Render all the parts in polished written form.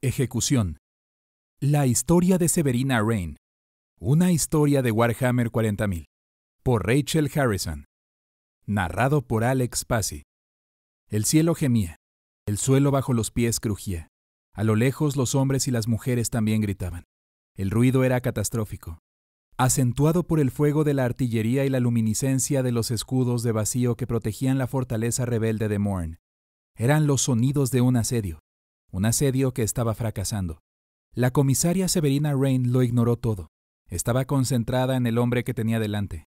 Ejecución. La historia de Severina Rain. Una historia de Warhammer 40.000. Por Rachel Harrison. Narrado por Alex Pasi. El cielo gemía. El suelo bajo los pies crujía. A lo lejos los hombres y las mujeres también gritaban. El ruido era catastrófico, acentuado por el fuego de la artillería y la luminiscencia de los escudos de vacío que protegían la fortaleza rebelde de Morn. Eran los sonidos de un asedio que estaba fracasando. La comisaria Severina Rain lo ignoró todo. Estaba concentrada en el hombre que tenía delante.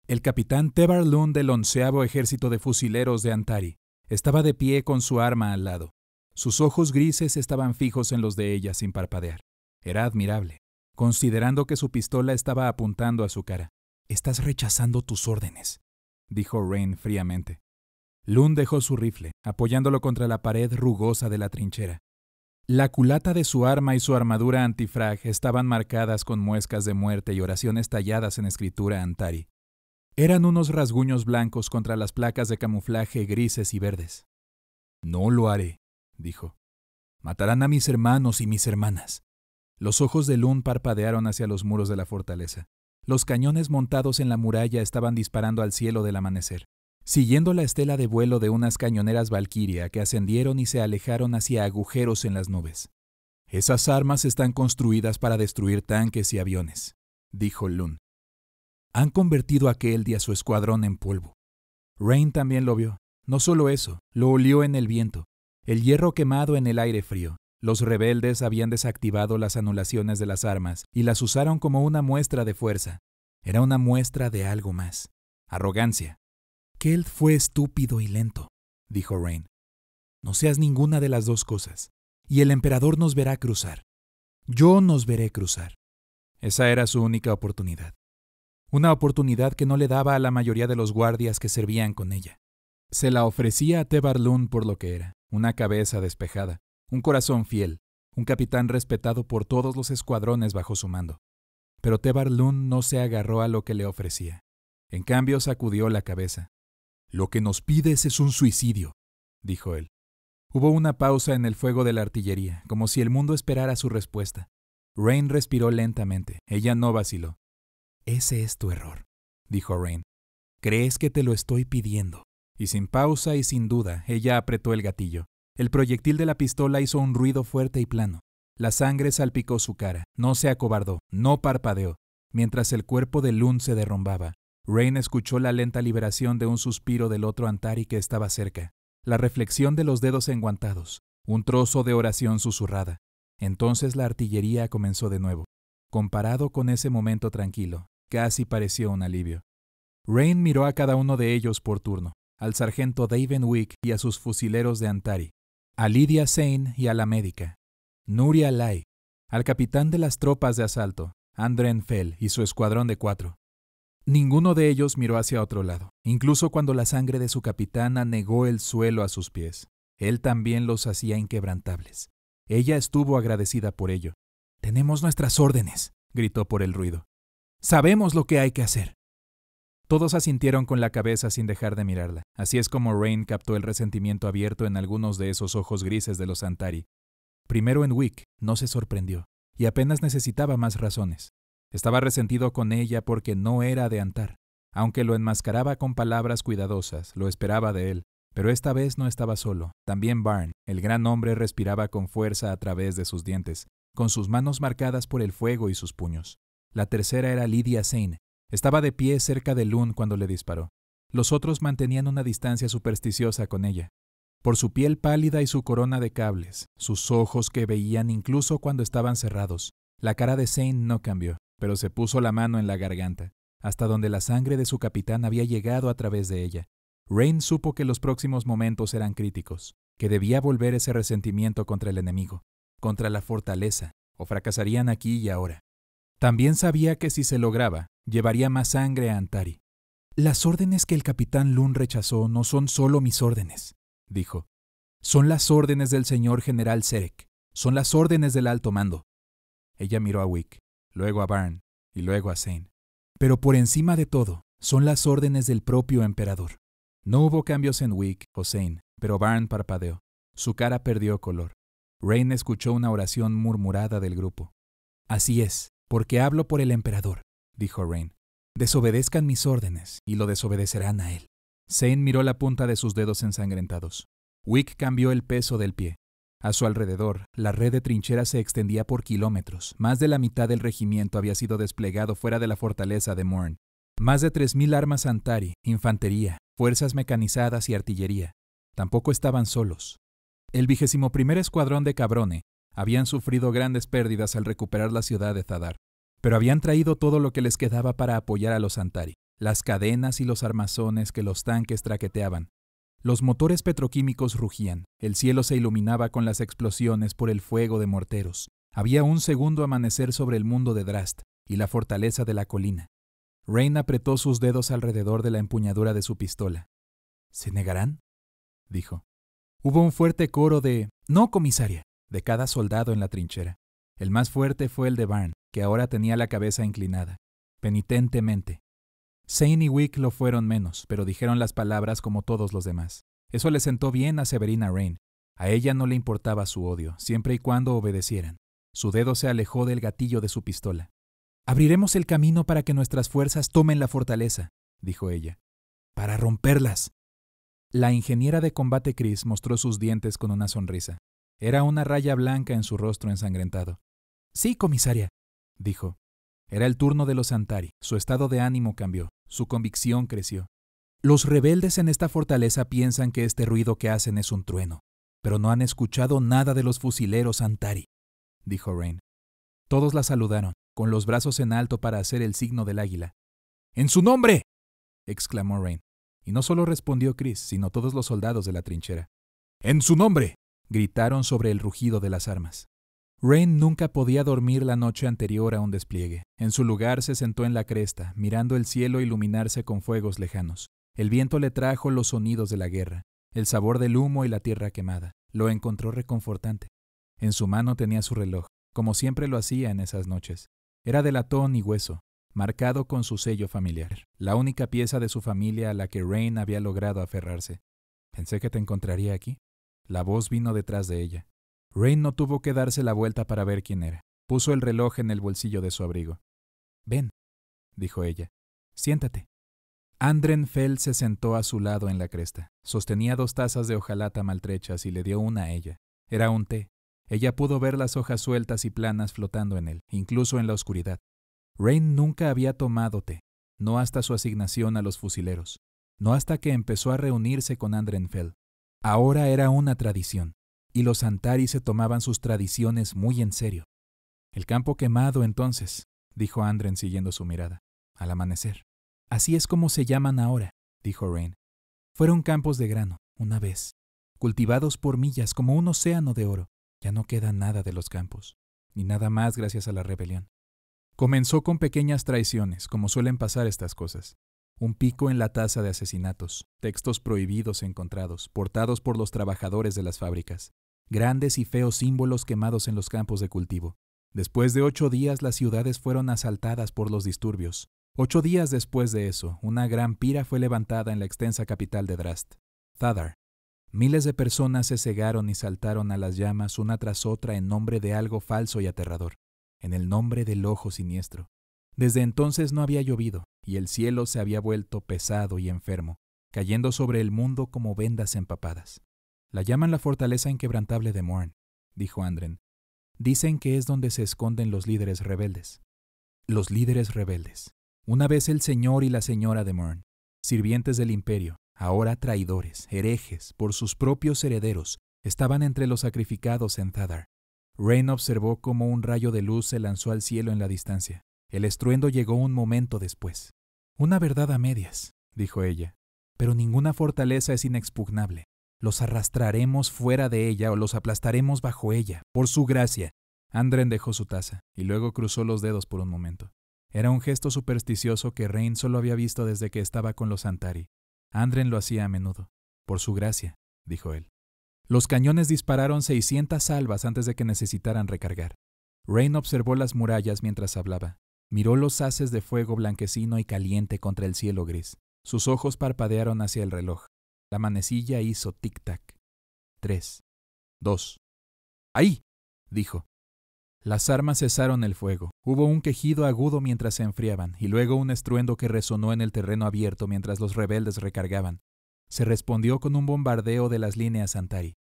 El capitán Tevar Lund del 11º Ejército de Fusileros de Antari estaba de pie con su arma al lado. Sus ojos grises estaban fijos en los de ella sin parpadear. Era admirable, considerando que su pistola estaba apuntando a su cara. «Estás rechazando tus órdenes», dijo Rain fríamente. Lund dejó su rifle, apoyándolo contra la pared rugosa de la trinchera. La culata de su arma y su armadura antifrag estaban marcadas con muescas de muerte y oraciones talladas en escritura Antari. Eran unos rasguños blancos contra las placas de camuflaje grises y verdes. «No lo haré», dijo. «Matarán a mis hermanos y mis hermanas». Los ojos de Lund parpadearon hacia los muros de la fortaleza. Los cañones montados en la muralla estaban disparando al cielo del amanecer, siguiendo la estela de vuelo de unas cañoneras Valkyria que ascendieron y se alejaron hacia agujeros en las nubes. «Esas armas están construidas para destruir tanques y aviones», dijo Lund. «Han convertido a Keldi a su escuadrón en polvo». Rain también lo vio. No solo eso, lo olió en el viento, el hierro quemado en el aire frío. Los rebeldes habían desactivado las anulaciones de las armas y las usaron como una muestra de fuerza. Era una muestra de algo más. Arrogancia. «Keld fue estúpido y lento», dijo Rain. «No seas ninguna de las dos cosas, y el emperador nos verá cruzar. Yo nos veré cruzar». Esa era su única oportunidad. Una oportunidad que no le daba a la mayoría de los guardias que servían con ella. Se la ofrecía a Tevar Lund por lo que era, una cabeza despejada, un corazón fiel, un capitán respetado por todos los escuadrones bajo su mando. Pero Tevar Lund no se agarró a lo que le ofrecía. En cambio sacudió la cabeza. «Lo que nos pides es un suicidio», dijo él. Hubo una pausa en el fuego de la artillería, como si el mundo esperara su respuesta. Rain respiró lentamente. Ella no vaciló. «Ese es tu error», dijo Rain. «Crees que te lo estoy pidiendo». Y sin pausa y sin duda, ella apretó el gatillo. El proyectil de la pistola hizo un ruido fuerte y plano. La sangre salpicó su cara. No se acobardó, no parpadeó. Mientras el cuerpo de Lund se derrumbaba, Rain escuchó la lenta liberación de un suspiro del otro Antari que estaba cerca. La reflexión de los dedos enguantados. Un trozo de oración susurrada. Entonces la artillería comenzó de nuevo. Comparado con ese momento tranquilo, casi pareció un alivio. Rain miró a cada uno de ellos por turno. Al sargento Daven Wick y a sus fusileros de Antari. A Lydia Zane y a la médica. Nuria Lai. Al capitán de las tropas de asalto, Andren Fell y su escuadrón de 4. Ninguno de ellos miró hacia otro lado, incluso cuando la sangre de su capitán anegó el suelo a sus pies. Él también los hacía inquebrantables. Ella estuvo agradecida por ello. «Tenemos nuestras órdenes», gritó por el ruido. «Sabemos lo que hay que hacer». Todos asintieron con la cabeza sin dejar de mirarla. Así es como Rain captó el resentimiento abierto en algunos de esos ojos grises de los Antari. Primero en Wick, no se sorprendió, y apenas necesitaba más razones. Estaba resentido con ella porque no era de Antar. Aunque lo enmascaraba con palabras cuidadosas, lo esperaba de él. Pero esta vez no estaba solo. También Barn, el gran hombre, respiraba con fuerza a través de sus dientes, con sus manos marcadas por el fuego y sus puños. La tercera era Lydia Zane. Estaba de pie cerca de Lund cuando le disparó. Los otros mantenían una distancia supersticiosa con ella. Por su piel pálida y su corona de cables, sus ojos que veían incluso cuando estaban cerrados, la cara de Zane no cambió, pero se puso la mano en la garganta, hasta donde la sangre de su capitán había llegado a través de ella. Rain supo que los próximos momentos eran críticos, que debía volver ese resentimiento contra el enemigo, contra la fortaleza, o fracasarían aquí y ahora. También sabía que si se lograba, llevaría más sangre a Antari. «Las órdenes que el capitán Lund rechazó no son solo mis órdenes», dijo. «Son las órdenes del señor general Serek. Son las órdenes del alto mando». Ella miró a Wick, luego a Barn y luego a Zane. «Pero por encima de todo, son las órdenes del propio emperador». No hubo cambios en Wick o Zane, pero Barn parpadeó. Su cara perdió color. Rain escuchó una oración murmurada del grupo. «Así es, porque hablo por el emperador», dijo Rain. «Desobedezcan mis órdenes y lo desobedecerán a él». Zane miró la punta de sus dedos ensangrentados. Wick cambió el peso del pie. A su alrededor, la red de trincheras se extendía por kilómetros. Más de la mitad del regimiento había sido desplegado fuera de la fortaleza de Mourne. Más de 3,000 armas Antari, infantería, fuerzas mecanizadas y artillería. Tampoco estaban solos. El 21º Escuadrón de Cabrone habían sufrido grandes pérdidas al recuperar la ciudad de Thadar, pero habían traído todo lo que les quedaba para apoyar a los Antari, las cadenas y los armazones que los tanques traqueteaban. Los motores petroquímicos rugían, el cielo se iluminaba con las explosiones por el fuego de morteros. Había un segundo amanecer sobre el mundo de Drast y la fortaleza de la colina. Rain apretó sus dedos alrededor de la empuñadura de su pistola. «¿Se negarán?», dijo. Hubo un fuerte coro de «No, comisaria», de cada soldado en la trinchera. El más fuerte fue el de Barn, que ahora tenía la cabeza inclinada, penitentemente. Zane y Wick lo fueron menos, pero dijeron las palabras como todos los demás. Eso le sentó bien a Severina Rain. A ella no le importaba su odio, siempre y cuando obedecieran. Su dedo se alejó del gatillo de su pistola. «Abriremos el camino para que nuestras fuerzas tomen la fortaleza», dijo ella. «Para romperlas». La ingeniera de combate Chris mostró sus dientes con una sonrisa. Era una raya blanca en su rostro ensangrentado. «Sí, comisaria», dijo. Era el turno de los Antari. Su estado de ánimo cambió. Su convicción creció. «Los rebeldes en esta fortaleza piensan que este ruido que hacen es un trueno, pero no han escuchado nada de los fusileros Antari», dijo Rain. Todos la saludaron, con los brazos en alto para hacer el signo del águila. «¡En su nombre!», exclamó Rain. Y no solo respondió Chris, sino todos los soldados de la trinchera. «¡En su nombre!», gritaron sobre el rugido de las armas. Rain nunca podía dormir la noche anterior a un despliegue. En su lugar se sentó en la cresta, mirando el cielo iluminarse con fuegos lejanos. El viento le trajo los sonidos de la guerra, el sabor del humo y la tierra quemada. Lo encontró reconfortante. En su mano tenía su reloj, como siempre lo hacía en esas noches. Era de latón y hueso, marcado con su sello familiar, la única pieza de su familia a la que Rain había logrado aferrarse. «Pensé que te encontraría aquí». La voz vino detrás de ella. Rain no tuvo que darse la vuelta para ver quién era. Puso el reloj en el bolsillo de su abrigo. «Ven», dijo ella. «Siéntate». Andren Fell se sentó a su lado en la cresta. Sostenía 2 tazas de hojalata maltrechas y le dio una a ella. Era un té. Ella pudo ver las hojas sueltas y planas flotando en él, incluso en la oscuridad. Rain nunca había tomado té, no hasta su asignación a los fusileros, no hasta que empezó a reunirse con Andren Fell. Ahora era una tradición, y los Antari se tomaban sus tradiciones muy en serio. «El campo quemado, entonces», dijo Andren siguiendo su mirada, «al amanecer». «Así es como se llaman ahora», dijo Rain. «Fueron campos de grano, una vez, cultivados por millas como un océano de oro. Ya no queda nada de los campos, ni nada más gracias a la rebelión. Comenzó con pequeñas traiciones, como suelen pasar estas cosas. Un pico en la taza de asesinatos, textos prohibidos encontrados, portados por los trabajadores de las fábricas, grandes y feos símbolos quemados en los campos de cultivo. Después de 8 días las ciudades fueron asaltadas por los disturbios. 8 días después de eso, una gran pira fue levantada en la extensa capital de Drast, Thadar. Miles de personas se cegaron y saltaron a las llamas una tras otra en nombre de algo falso y aterrador, en el nombre del ojo siniestro. Desde entonces no había llovido, y el cielo se había vuelto pesado y enfermo, cayendo sobre el mundo como vendas empapadas. «La llaman la fortaleza inquebrantable de Mourne», dijo Andren. «Dicen que es donde se esconden los líderes rebeldes». Los líderes rebeldes. Una vez el señor y la señora de Mourne, sirvientes del imperio, ahora traidores, herejes, por sus propios herederos, estaban entre los sacrificados en Thadar. Rain observó cómo un rayo de luz se lanzó al cielo en la distancia. El estruendo llegó un momento después. «Una verdad a medias», dijo ella, «pero ninguna fortaleza es inexpugnable. Los arrastraremos fuera de ella o los aplastaremos bajo ella, por su gracia». Andren dejó su taza y luego cruzó los dedos por un momento. Era un gesto supersticioso que Rain solo había visto desde que estaba con los Antari. Andren lo hacía a menudo. «Por su gracia», dijo él. Los cañones dispararon 600 salvas antes de que necesitaran recargar. Rain observó las murallas mientras hablaba. Miró los haces de fuego blanquecino y caliente contra el cielo gris. Sus ojos parpadearon hacia el reloj. La manecilla hizo tic-tac. 3, 2, ¡Ahí!, dijo. Las armas cesaron el fuego. Hubo un quejido agudo mientras se enfriaban, y luego un estruendo que resonó en el terreno abierto mientras los rebeldes recargaban. Se respondió con un bombardeo de las líneas Antari.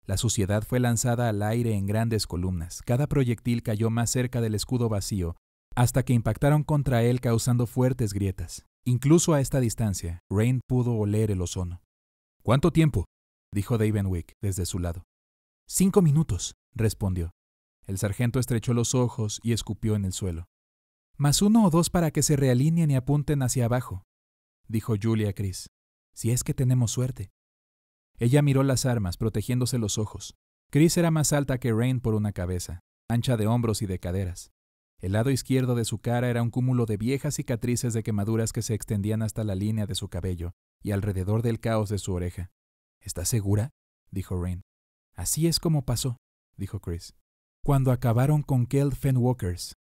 La suciedad fue lanzada al aire en grandes columnas. Cada proyectil cayó más cerca del escudo vacío, hasta que impactaron contra él causando fuertes grietas. Incluso a esta distancia, Rain pudo oler el ozono. —¿Cuánto tiempo? —dijo Davenwick desde su lado. 5 minutos —respondió. El sargento estrechó los ojos y escupió en el suelo. —Más 1 o 2 para que se realineen y apunten hacia abajo —dijo Julie a Chris—, si es que tenemos suerte. Ella miró las armas, protegiéndose los ojos. Chris era más alta que Rain por una cabeza, ancha de hombros y de caderas. El lado izquierdo de su cara era un cúmulo de viejas cicatrices de quemaduras que se extendían hasta la línea de su cabello y alrededor del caos de su oreja. —¿Estás segura? —dijo Rain. —Así es como pasó —dijo Chris—. Cuando acabaron con Kell Fenwalkers.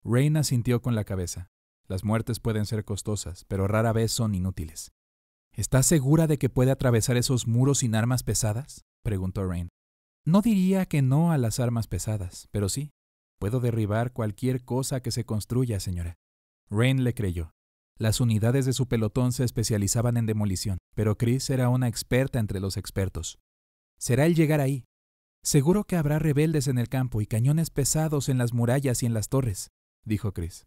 Rain asintió con la cabeza. Las muertes pueden ser costosas, pero rara vez son inútiles. —¿Estás segura de que puede atravesar esos muros sin armas pesadas? —preguntó Rain. —No diría que no a las armas pesadas, pero sí. Puedo derribar cualquier cosa que se construya, señora. Rain le creyó. Las unidades de su pelotón se especializaban en demolición, pero Chris era una experta entre los expertos. Será el llegar ahí. Seguro que habrá rebeldes en el campo y cañones pesados en las murallas y en las torres, dijo Chris.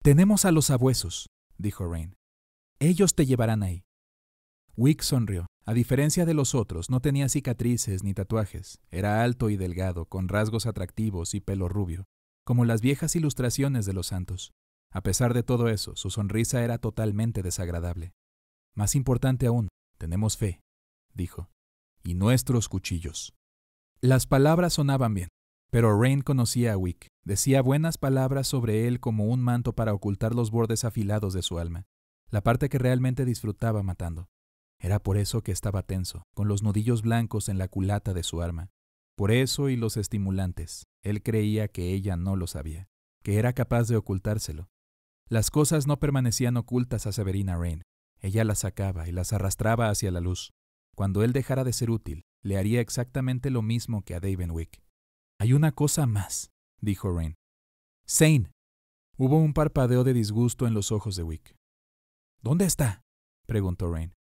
Tenemos a los sabuesos, dijo Rain. Ellos te llevarán ahí. Wick sonrió. A diferencia de los otros, no tenía cicatrices ni tatuajes. Era alto y delgado, con rasgos atractivos y pelo rubio, como las viejas ilustraciones de los santos. A pesar de todo eso, su sonrisa era totalmente desagradable. Más importante aún, tenemos fe, dijo. Y nuestros cuchillos. Las palabras sonaban bien, pero Rain conocía a Wick. Decía buenas palabras sobre él como un manto para ocultar los bordes afilados de su alma, la parte que realmente disfrutaba matando. Era por eso que estaba tenso, con los nudillos blancos en la culata de su arma. Por eso y los estimulantes. Él creía que ella no lo sabía, que era capaz de ocultárselo. Las cosas no permanecían ocultas a Severina Rain. Ella las sacaba y las arrastraba hacia la luz. Cuando él dejara de ser útil, le haría exactamente lo mismo que a Davenwick. Hay una cosa más, dijo Rain. Zane. Hubo un parpadeo de disgusto en los ojos de Wick. ¿Dónde está? Preguntó Rain.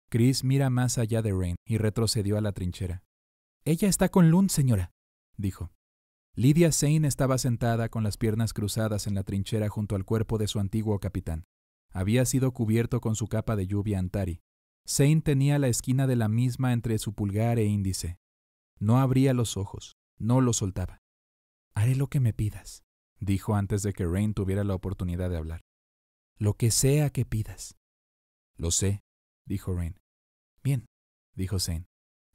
Chris mira más allá de Rain y retrocedió a la trinchera. Ella está con Lund, señora, dijo. Lydia Zane estaba sentada con las piernas cruzadas en la trinchera junto al cuerpo de su antiguo capitán. Había sido cubierto con su capa de lluvia Antari. Zane tenía la esquina de la misma entre su pulgar e índice. No abría los ojos, no los soltaba. Haré lo que me pidas, dijo antes de que Rain tuviera la oportunidad de hablar. Lo que sea que pidas. Lo sé, dijo Rain. Bien, dijo Zane.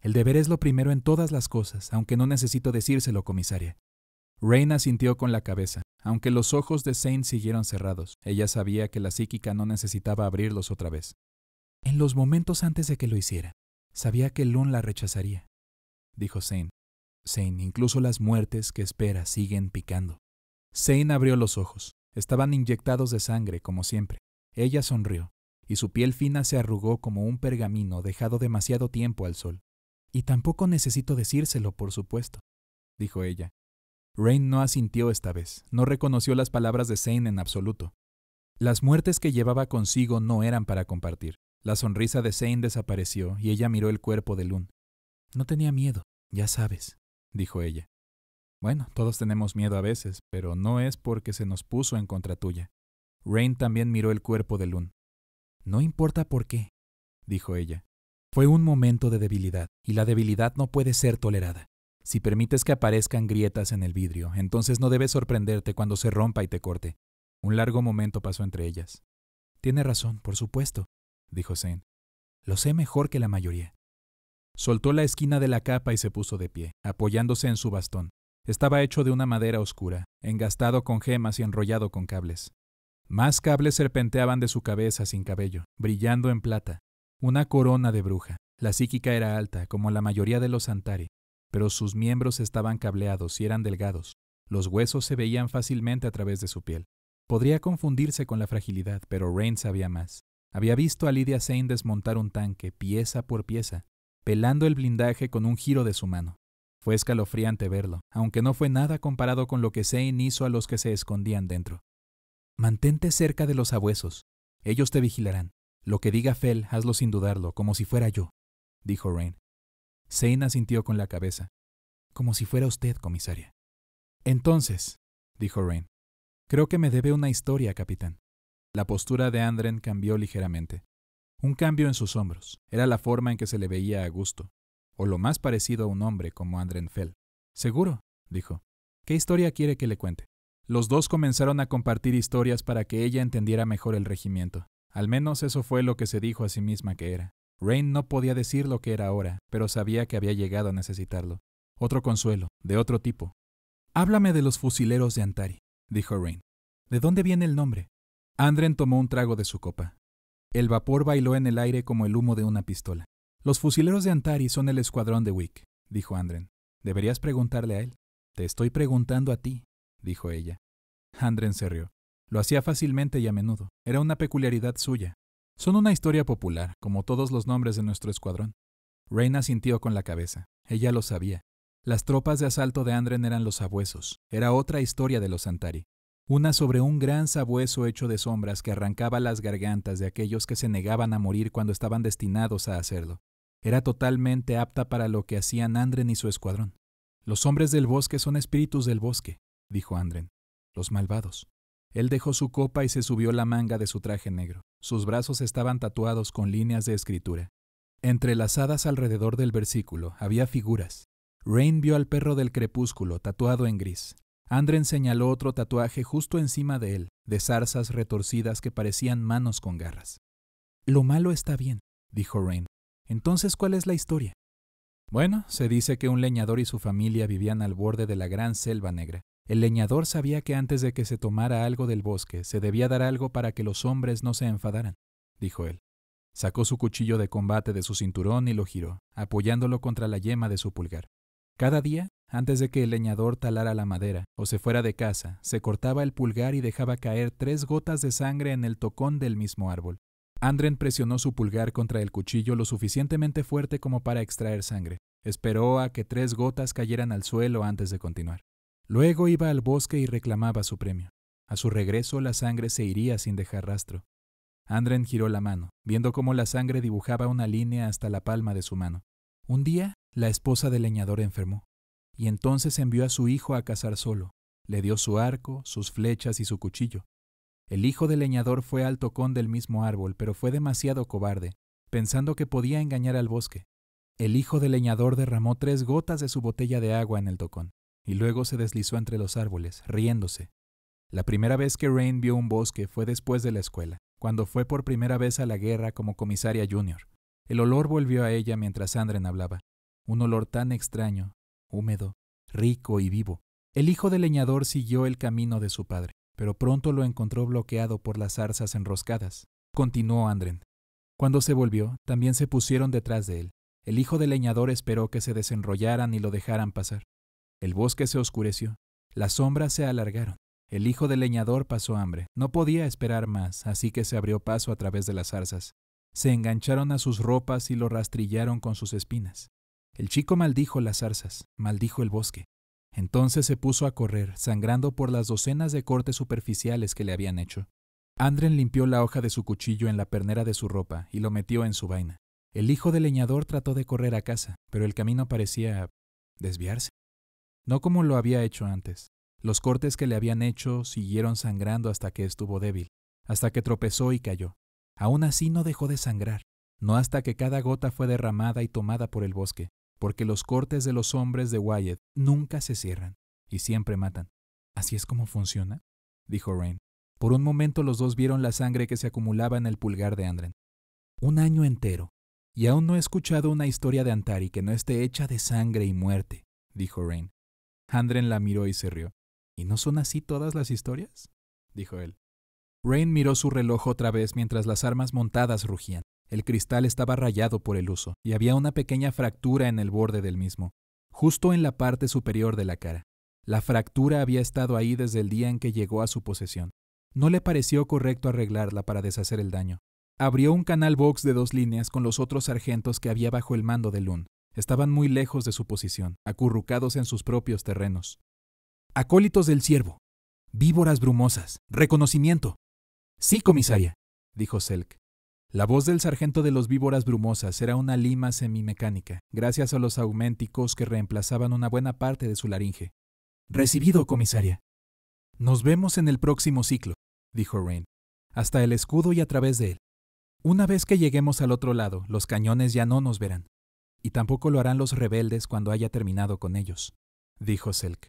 El deber es lo primero en todas las cosas, aunque no necesito decírselo, comisaria. Rain asintió con la cabeza. Aunque los ojos de Zane siguieron cerrados, ella sabía que la psíquica no necesitaba abrirlos otra vez. En los momentos antes de que lo hiciera, sabía que Lund la rechazaría, dijo Zane. Zane, incluso las muertes que espera siguen picando. Zane abrió los ojos. Estaban inyectados de sangre, como siempre. Ella sonrió, y su piel fina se arrugó como un pergamino dejado demasiado tiempo al sol. Y tampoco necesito decírselo, por supuesto, dijo ella. Rain no asintió esta vez. No reconoció las palabras de Zane en absoluto. Las muertes que llevaba consigo no eran para compartir. La sonrisa de Zane desapareció y ella miró el cuerpo de Lund. No tenía miedo, ya sabes, dijo ella. Bueno, todos tenemos miedo a veces, pero no es porque se nos puso en contra tuya. Rain también miró el cuerpo de Lund. No importa por qué, dijo ella. Fue un momento de debilidad, y la debilidad no puede ser tolerada. Si permites que aparezcan grietas en el vidrio, entonces no debes sorprenderte cuando se rompa y te corte. Un largo momento pasó entre ellas. Tiene razón, por supuesto, dijo Zane. Lo sé mejor que la mayoría. Soltó la esquina de la capa y se puso de pie, apoyándose en su bastón. Estaba hecho de una madera oscura, engastado con gemas y enrollado con cables. Más cables serpenteaban de su cabeza sin cabello, brillando en plata. Una corona de bruja. La psíquica era alta, como la mayoría de los Antari, pero sus miembros estaban cableados y eran delgados. Los huesos se veían fácilmente a través de su piel. Podría confundirse con la fragilidad, pero Rain sabía más. Había visto a Lydia Zane desmontar un tanque, pieza por pieza, pelando el blindaje con un giro de su mano. Fue escalofriante verlo, aunque no fue nada comparado con lo que Zane hizo a los que se escondían dentro. Mantente cerca de los sabuesos. Ellos te vigilarán. Lo que diga Fell, hazlo sin dudarlo, como si fuera yo, dijo Rain. Zane asintió con la cabeza. Como si fuera usted, comisaria. Entonces, dijo Rain, creo que me debe una historia, capitán. La postura de Andren cambió ligeramente. Un cambio en sus hombros. Era la forma en que se le veía a gusto, o lo más parecido a un hombre como Andren Fell. Seguro, dijo. ¿Qué historia quiere que le cuente? Los dos comenzaron a compartir historias para que ella entendiera mejor el regimiento. Al menos eso fue lo que se dijo a sí misma que era. Rain no podía decir lo que era ahora, pero sabía que había llegado a necesitarlo. Otro consuelo, de otro tipo. Háblame de los fusileros de Antari, dijo Rain. ¿De dónde viene el nombre? Andren tomó un trago de su copa. El vapor bailó en el aire como el humo de una pistola. Los fusileros de Antari son el escuadrón de Wick, dijo Andren. Deberías preguntarle a él. Te estoy preguntando a ti, dijo ella. Andren se rió. Lo hacía fácilmente y a menudo. Era una peculiaridad suya. Son una historia popular, como todos los nombres de nuestro escuadrón. Rain asintió con la cabeza. Ella lo sabía. Las tropas de asalto de Andren eran los sabuesos. Era otra historia de los Antari. Una sobre un gran sabueso hecho de sombras que arrancaba las gargantas de aquellos que se negaban a morir cuando estaban destinados a hacerlo. Era totalmente apta para lo que hacían Andren y su escuadrón. Los hombres del bosque son espíritus del bosque, dijo Andren. Los malvados. Él dejó su copa y se subió la manga de su traje negro. Sus brazos estaban tatuados con líneas de escritura. Entrelazadas alrededor del versículo había figuras. Rain vio al perro del crepúsculo tatuado en gris. Andren señaló otro tatuaje justo encima de él, de zarzas retorcidas que parecían manos con garras. Lo malo está bien, dijo Rain. Entonces, ¿cuál es la historia? Bueno, se dice que un leñador y su familia vivían al borde de la gran selva negra. El leñador sabía que antes de que se tomara algo del bosque, se debía dar algo para que los hombres no se enfadaran, dijo él. Sacó su cuchillo de combate de su cinturón y lo giró, apoyándolo contra la yema de su pulgar. Cada día, antes de que el leñador talara la madera o se fuera de casa, se cortaba el pulgar y dejaba caer 3 gotas de sangre en el tocón del mismo árbol. Andren presionó su pulgar contra el cuchillo lo suficientemente fuerte como para extraer sangre. Esperó a que 3 gotas cayeran al suelo antes de continuar. Luego iba al bosque y reclamaba su premio. A su regreso la sangre se iría sin dejar rastro. Andren giró la mano, viendo cómo la sangre dibujaba una línea hasta la palma de su mano. Un día, la esposa del leñador enfermó, y entonces envió a su hijo a cazar solo. Le dio su arco, sus flechas y su cuchillo. El hijo del leñador fue al tocón del mismo árbol, pero fue demasiado cobarde, pensando que podía engañar al bosque. El hijo del leñador derramó 3 gotas de su botella de agua en el tocón, y luego se deslizó entre los árboles, riéndose. La primera vez que Rain vio un bosque fue después de la escuela, cuando fue por primera vez a la guerra como comisaria junior. El olor volvió a ella mientras Andren hablaba. Un olor tan extraño, húmedo, rico y vivo. El hijo del leñador siguió el camino de su padre, pero pronto lo encontró bloqueado por las zarzas enroscadas. Continuó Andren. Cuando se volvió, también se pusieron detrás de él. El hijo del leñador esperó que se desenrollaran y lo dejaran pasar. El bosque se oscureció. Las sombras se alargaron. El hijo del leñador pasó hambre. No podía esperar más, así que se abrió paso a través de las zarzas. Se engancharon a sus ropas y lo rastrillaron con sus espinas. El chico maldijo las zarzas, maldijo el bosque. Entonces se puso a correr, sangrando por las docenas de cortes superficiales que le habían hecho. Andren limpió la hoja de su cuchillo en la pernera de su ropa y lo metió en su vaina. El hijo del leñador trató de correr a casa, pero el camino parecía desviarse. No como lo había hecho antes. Los cortes que le habían hecho siguieron sangrando hasta que estuvo débil, hasta que tropezó y cayó. Aún así no dejó de sangrar, no hasta que cada gota fue derramada y tomada por el bosque, porque los cortes de los hombres de Wyatt nunca se cierran y siempre matan. ¿Así es como funciona?, dijo Rain. Por un momento los dos vieron la sangre que se acumulaba en el pulgar de Andren. 1 año entero, y aún no he escuchado una historia de Antari que no esté hecha de sangre y muerte, dijo Rain. Andren la miró y se rió. ¿Y no son así todas las historias?, dijo él. Rain miró su reloj otra vez mientras las armas montadas rugían. El cristal estaba rayado por el uso, y había una pequeña fractura en el borde del mismo, justo en la parte superior de la cara. La fractura había estado ahí desde el día en que llegó a su posesión. No le pareció correcto arreglarla para deshacer el daño. Abrió un canal box de 2 líneas con los otros sargentos que había bajo el mando de Lund. Estaban muy lejos de su posición, acurrucados en sus propios terrenos. «Acólitos del ciervo. Víboras brumosas. Reconocimiento». «Sí, comisaria», dijo Selk. La voz del sargento de los víboras brumosas era una lima semimecánica, gracias a los auménticos que reemplazaban una buena parte de su laringe. «Recibido, comisaria». «Nos vemos en el próximo ciclo», dijo Rain. «Hasta el escudo y a través de él. Una vez que lleguemos al otro lado, los cañones ya no nos verán. Y tampoco lo harán los rebeldes cuando haya terminado con ellos», dijo Selk.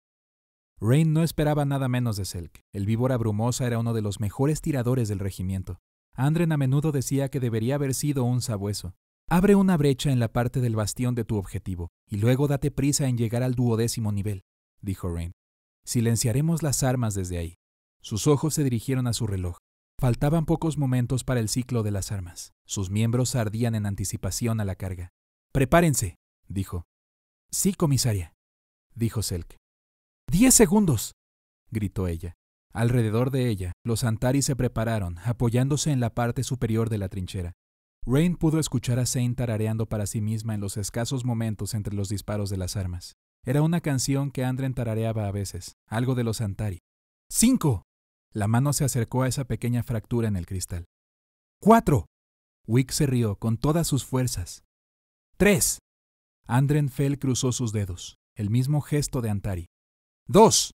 Rain no esperaba nada menos de Selk. El víbora brumosa era uno de los mejores tiradores del regimiento. Andren a menudo decía que debería haber sido un sabueso. «Abre una brecha en la parte del bastión de tu objetivo, y luego date prisa en llegar al 12º nivel», dijo Rain. «Silenciaremos las armas desde ahí». Sus ojos se dirigieron a su reloj. Faltaban pocos momentos para el ciclo de las armas. Sus miembros ardían en anticipación a la carga. «Prepárense», dijo. «Sí, comisaria», dijo Selk. «10 segundos», gritó ella. Alrededor de ella, los Antari se prepararon, apoyándose en la parte superior de la trinchera. Rain pudo escuchar a Zane tarareando para sí misma en los escasos momentos entre los disparos de las armas. Era una canción que Andren tarareaba a veces, algo de los Antari. «5». La mano se acercó a esa pequeña fractura en el cristal. «4». Wick se rió con todas sus fuerzas. «3». Andren Fell cruzó sus dedos, el mismo gesto de Antari. «2».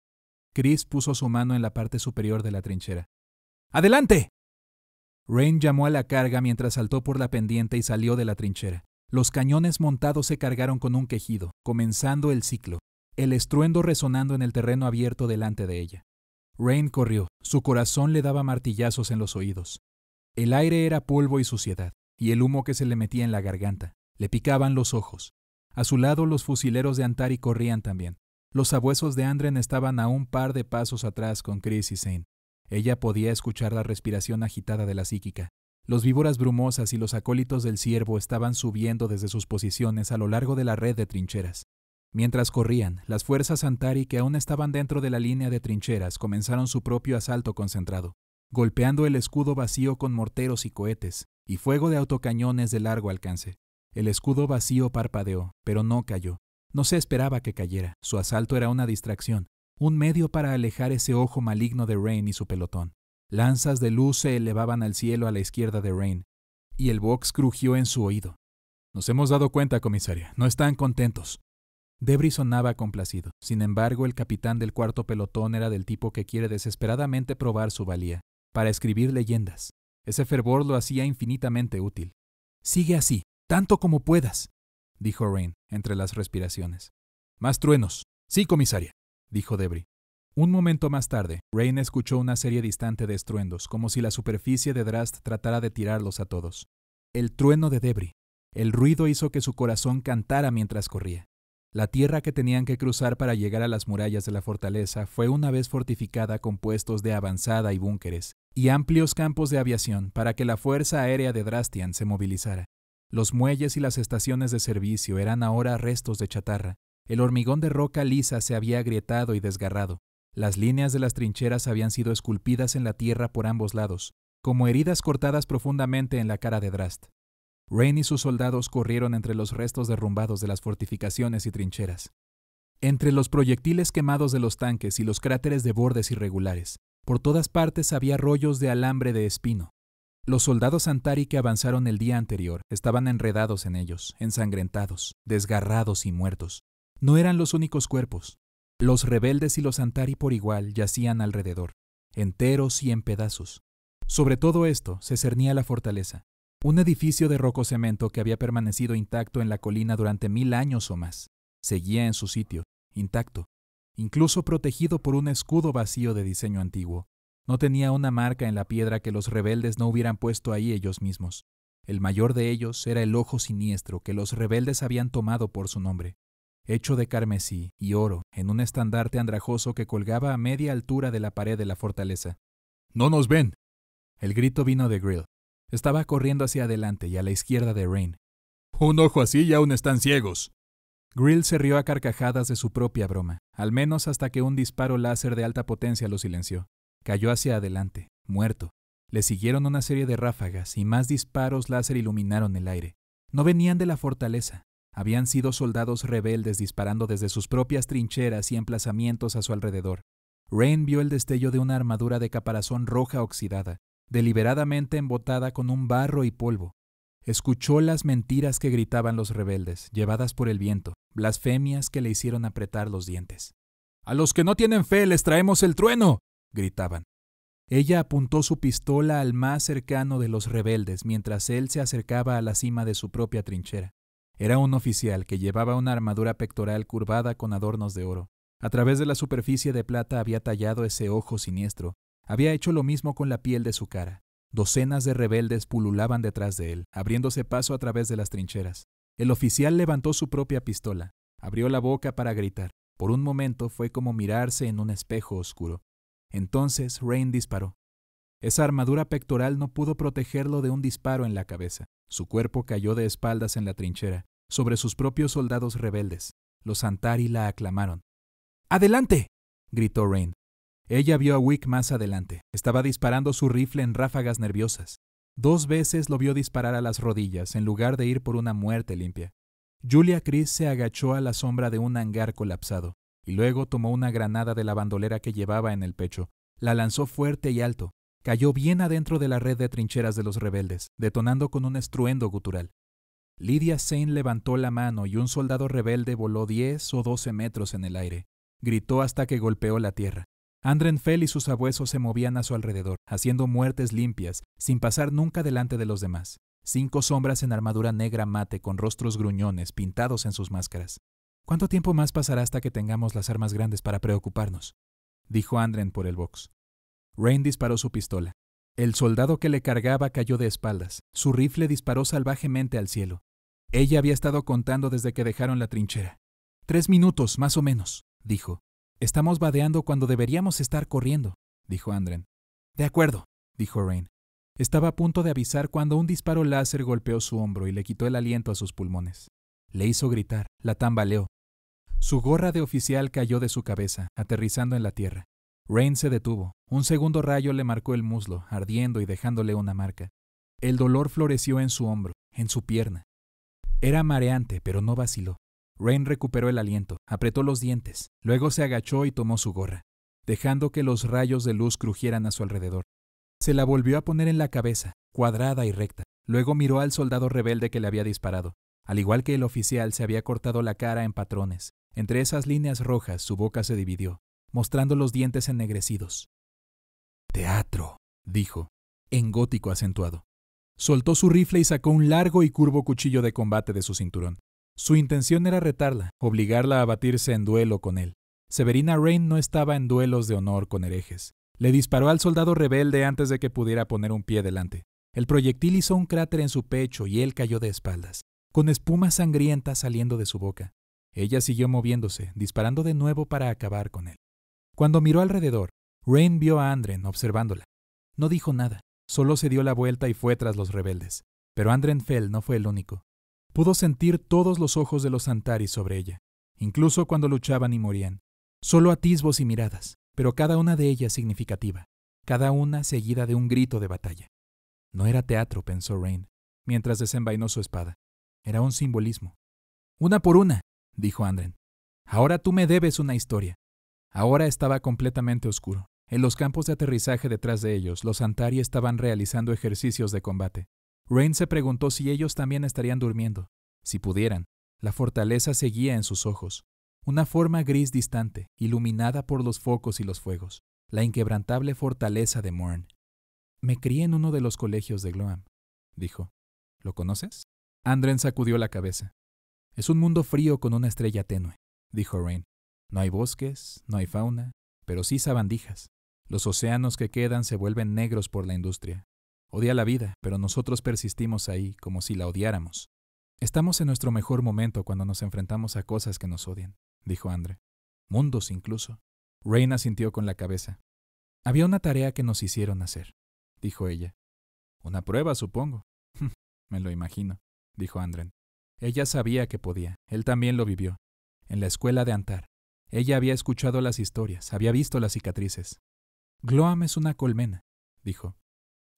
Chris puso su mano en la parte superior de la trinchera. «¡Adelante!». Rain llamó a la carga mientras saltó por la pendiente y salió de la trinchera. Los cañones montados se cargaron con un quejido, comenzando el ciclo, el estruendo resonando en el terreno abierto delante de ella. Rain corrió, su corazón le daba martillazos en los oídos. El aire era polvo y suciedad, y el humo que se le metía en la garganta. Le picaban los ojos. A su lado los fusileros de Antari corrían también. Los sabuesos de Andren estaban a un par de pasos atrás con Chris y Zane. Ella podía escuchar la respiración agitada de la psíquica. Los víboras brumosas y los acólitos del ciervo estaban subiendo desde sus posiciones a lo largo de la red de trincheras. Mientras corrían, las fuerzas Antari que aún estaban dentro de la línea de trincheras comenzaron su propio asalto concentrado, golpeando el escudo vacío con morteros y cohetes, y fuego de autocañones de largo alcance. El escudo vacío parpadeó, pero no cayó. No se esperaba que cayera. Su asalto era una distracción, un medio para alejar ese ojo maligno de Rain y su pelotón. Lanzas de luz se elevaban al cielo a la izquierda de Rain, y el box crujió en su oído. «Nos hemos dado cuenta, comisaria. No están contentos». Debris sonaba complacido. Sin embargo, el capitán del cuarto pelotón era del tipo que quiere desesperadamente probar su valía, para escribir leyendas. Ese fervor lo hacía infinitamente útil. «Sigue así, tanto como puedas», dijo Rain, entre las respiraciones. «Más truenos». «Sí, comisaria», dijo Debris. Un momento más tarde, Rain escuchó una serie distante de estruendos, como si la superficie de Drast tratara de tirarlos a todos. El trueno de Debris. El ruido hizo que su corazón cantara mientras corría. La tierra que tenían que cruzar para llegar a las murallas de la fortaleza fue una vez fortificada con puestos de avanzada y búnkeres, y amplios campos de aviación para que la fuerza aérea de Drastian se movilizara. Los muelles y las estaciones de servicio eran ahora restos de chatarra. El hormigón de roca lisa se había agrietado y desgarrado. Las líneas de las trincheras habían sido esculpidas en la tierra por ambos lados, como heridas cortadas profundamente en la cara de Drast. Rain y sus soldados corrieron entre los restos derrumbados de las fortificaciones y trincheras. Entre los proyectiles quemados de los tanques y los cráteres de bordes irregulares, por todas partes había rollos de alambre de espino. Los soldados Antari que avanzaron el día anterior estaban enredados en ellos, ensangrentados, desgarrados y muertos. No eran los únicos cuerpos. Los rebeldes y los Antari por igual yacían alrededor, enteros y en pedazos. Sobre todo esto se cernía la fortaleza, un edificio de rococemento que había permanecido intacto en la colina durante 1000 años o más. Seguía en su sitio, intacto, incluso protegido por un escudo vacío de diseño antiguo. No tenía una marca en la piedra que los rebeldes no hubieran puesto ahí ellos mismos. El mayor de ellos era el ojo siniestro que los rebeldes habían tomado por su nombre, hecho de carmesí y oro en un estandarte andrajoso que colgaba a media altura de la pared de la fortaleza. «¡No nos ven!». El grito vino de Grill. Estaba corriendo hacia adelante y a la izquierda de Rain. «Un ojo así y aún están ciegos». Grill se rió a carcajadas de su propia broma, al menos hasta que un disparo láser de alta potencia lo silenció. Cayó hacia adelante, muerto. Le siguieron una serie de ráfagas y más disparos láser iluminaron el aire. No venían de la fortaleza. Habían sido soldados rebeldes disparando desde sus propias trincheras y emplazamientos a su alrededor. Rain vio el destello de una armadura de caparazón roja oxidada, deliberadamente embotada con un barro y polvo. Escuchó las mentiras que gritaban los rebeldes, llevadas por el viento, blasfemias que le hicieron apretar los dientes. «¡A los que no tienen fe les traemos el trueno!», gritaban. Ella apuntó su pistola al más cercano de los rebeldes mientras él se acercaba a la cima de su propia trinchera. Era un oficial que llevaba una armadura pectoral curvada con adornos de oro. A través de la superficie de plata había tallado ese ojo siniestro. Había hecho lo mismo con la piel de su cara. Docenas de rebeldes pululaban detrás de él, abriéndose paso a través de las trincheras. El oficial levantó su propia pistola, abrió la boca para gritar. Por un momento fue como mirarse en un espejo oscuro. Entonces Rain disparó. Esa armadura pectoral no pudo protegerlo de un disparo en la cabeza. Su cuerpo cayó de espaldas en la trinchera, sobre sus propios soldados rebeldes. Los Antari la aclamaron. «¡Adelante!», gritó Rain. Ella vio a Wick más adelante. Estaba disparando su rifle en ráfagas nerviosas. 2 veces lo vio disparar a las rodillas en lugar de ir por una muerte limpia. Julia Chris se agachó a la sombra de un hangar colapsado y luego tomó una granada de la bandolera que llevaba en el pecho. La lanzó fuerte y alto. Cayó bien adentro de la red de trincheras de los rebeldes, detonando con un estruendo gutural. Lydia Zane levantó la mano y un soldado rebelde voló 10 o 12 metros en el aire. Gritó hasta que golpeó la tierra. Andren Fell y sus sabuesos se movían a su alrededor, haciendo muertes limpias, sin pasar nunca delante de los demás. 5 sombras en armadura negra mate con rostros gruñones pintados en sus máscaras. «¿Cuánto tiempo más pasará hasta que tengamos las armas grandes para preocuparnos?», dijo Andren por el box. Rain disparó su pistola. El soldado que le cargaba cayó de espaldas. Su rifle disparó salvajemente al cielo. Ella había estado contando desde que dejaron la trinchera. 3 minutos, más o menos, dijo. «Estamos vadeando cuando deberíamos estar corriendo», dijo Andren. «De acuerdo», dijo Rain. Estaba a punto de avisar cuando un disparo láser golpeó su hombro y le quitó el aliento a sus pulmones. Le hizo gritar, la tambaleó. Su gorra de oficial cayó de su cabeza, aterrizando en la tierra. Rain se detuvo. Un segundo rayo le marcó el muslo, ardiendo y dejándole una marca. El dolor floreció en su hombro, en su pierna. Era mareante, pero no vaciló. Rain recuperó el aliento, apretó los dientes, luego se agachó y tomó su gorra, dejando que los rayos de luz crujieran a su alrededor. Se la volvió a poner en la cabeza, cuadrada y recta. Luego miró al soldado rebelde que le había disparado. Al igual que el oficial, se había cortado la cara en patrones. Entre esas líneas rojas, su boca se dividió, mostrando los dientes ennegrecidos. «Teatro», dijo, en gótico acentuado. Soltó su rifle y sacó un largo y curvo cuchillo de combate de su cinturón. Su intención era retarla, obligarla a batirse en duelo con él. Severina Rain no estaba en duelos de honor con herejes. Le disparó al soldado rebelde antes de que pudiera poner un pie delante. El proyectil hizo un cráter en su pecho y él cayó de espaldas, con espuma sangrienta saliendo de su boca. Ella siguió moviéndose, disparando de nuevo para acabar con él. Cuando miró alrededor, Rain vio a Andren observándola. No dijo nada, solo se dio la vuelta y fue tras los rebeldes. Pero Andren Fell no fue el único. Pudo sentir todos los ojos de los Antari sobre ella, incluso cuando luchaban y morían. Solo atisbos y miradas, pero cada una de ellas significativa, cada una seguida de un grito de batalla. No era teatro, pensó Rain, mientras desenvainó su espada. Era un simbolismo. «Una por una», dijo Andren. «Ahora tú me debes una historia». Ahora estaba completamente oscuro. En los campos de aterrizaje detrás de ellos, los Antari estaban realizando ejercicios de combate. Rain se preguntó si ellos también estarían durmiendo. Si pudieran, la fortaleza seguía en sus ojos. Una forma gris distante, iluminada por los focos y los fuegos. La inquebrantable fortaleza de Morn. «Me crié en uno de los colegios de Gloam», dijo. «¿Lo conoces?» Andren sacudió la cabeza. «Es un mundo frío con una estrella tenue», dijo Rain. «No hay bosques, no hay fauna, pero sí sabandijas. Los océanos que quedan se vuelven negros por la industria. Odia la vida, pero nosotros persistimos ahí como si la odiáramos. Estamos en nuestro mejor momento cuando nos enfrentamos a cosas que nos odian», dijo Andre. «Mundos incluso». Rain asintió con la cabeza. «Había una tarea que nos hicieron hacer», dijo ella. «Una prueba, supongo». «Me lo imagino», dijo Andren. Ella sabía que podía. Él también lo vivió. En la escuela de Antar. Ella había escuchado las historias, había visto las cicatrices. «Gloam es una colmena», dijo.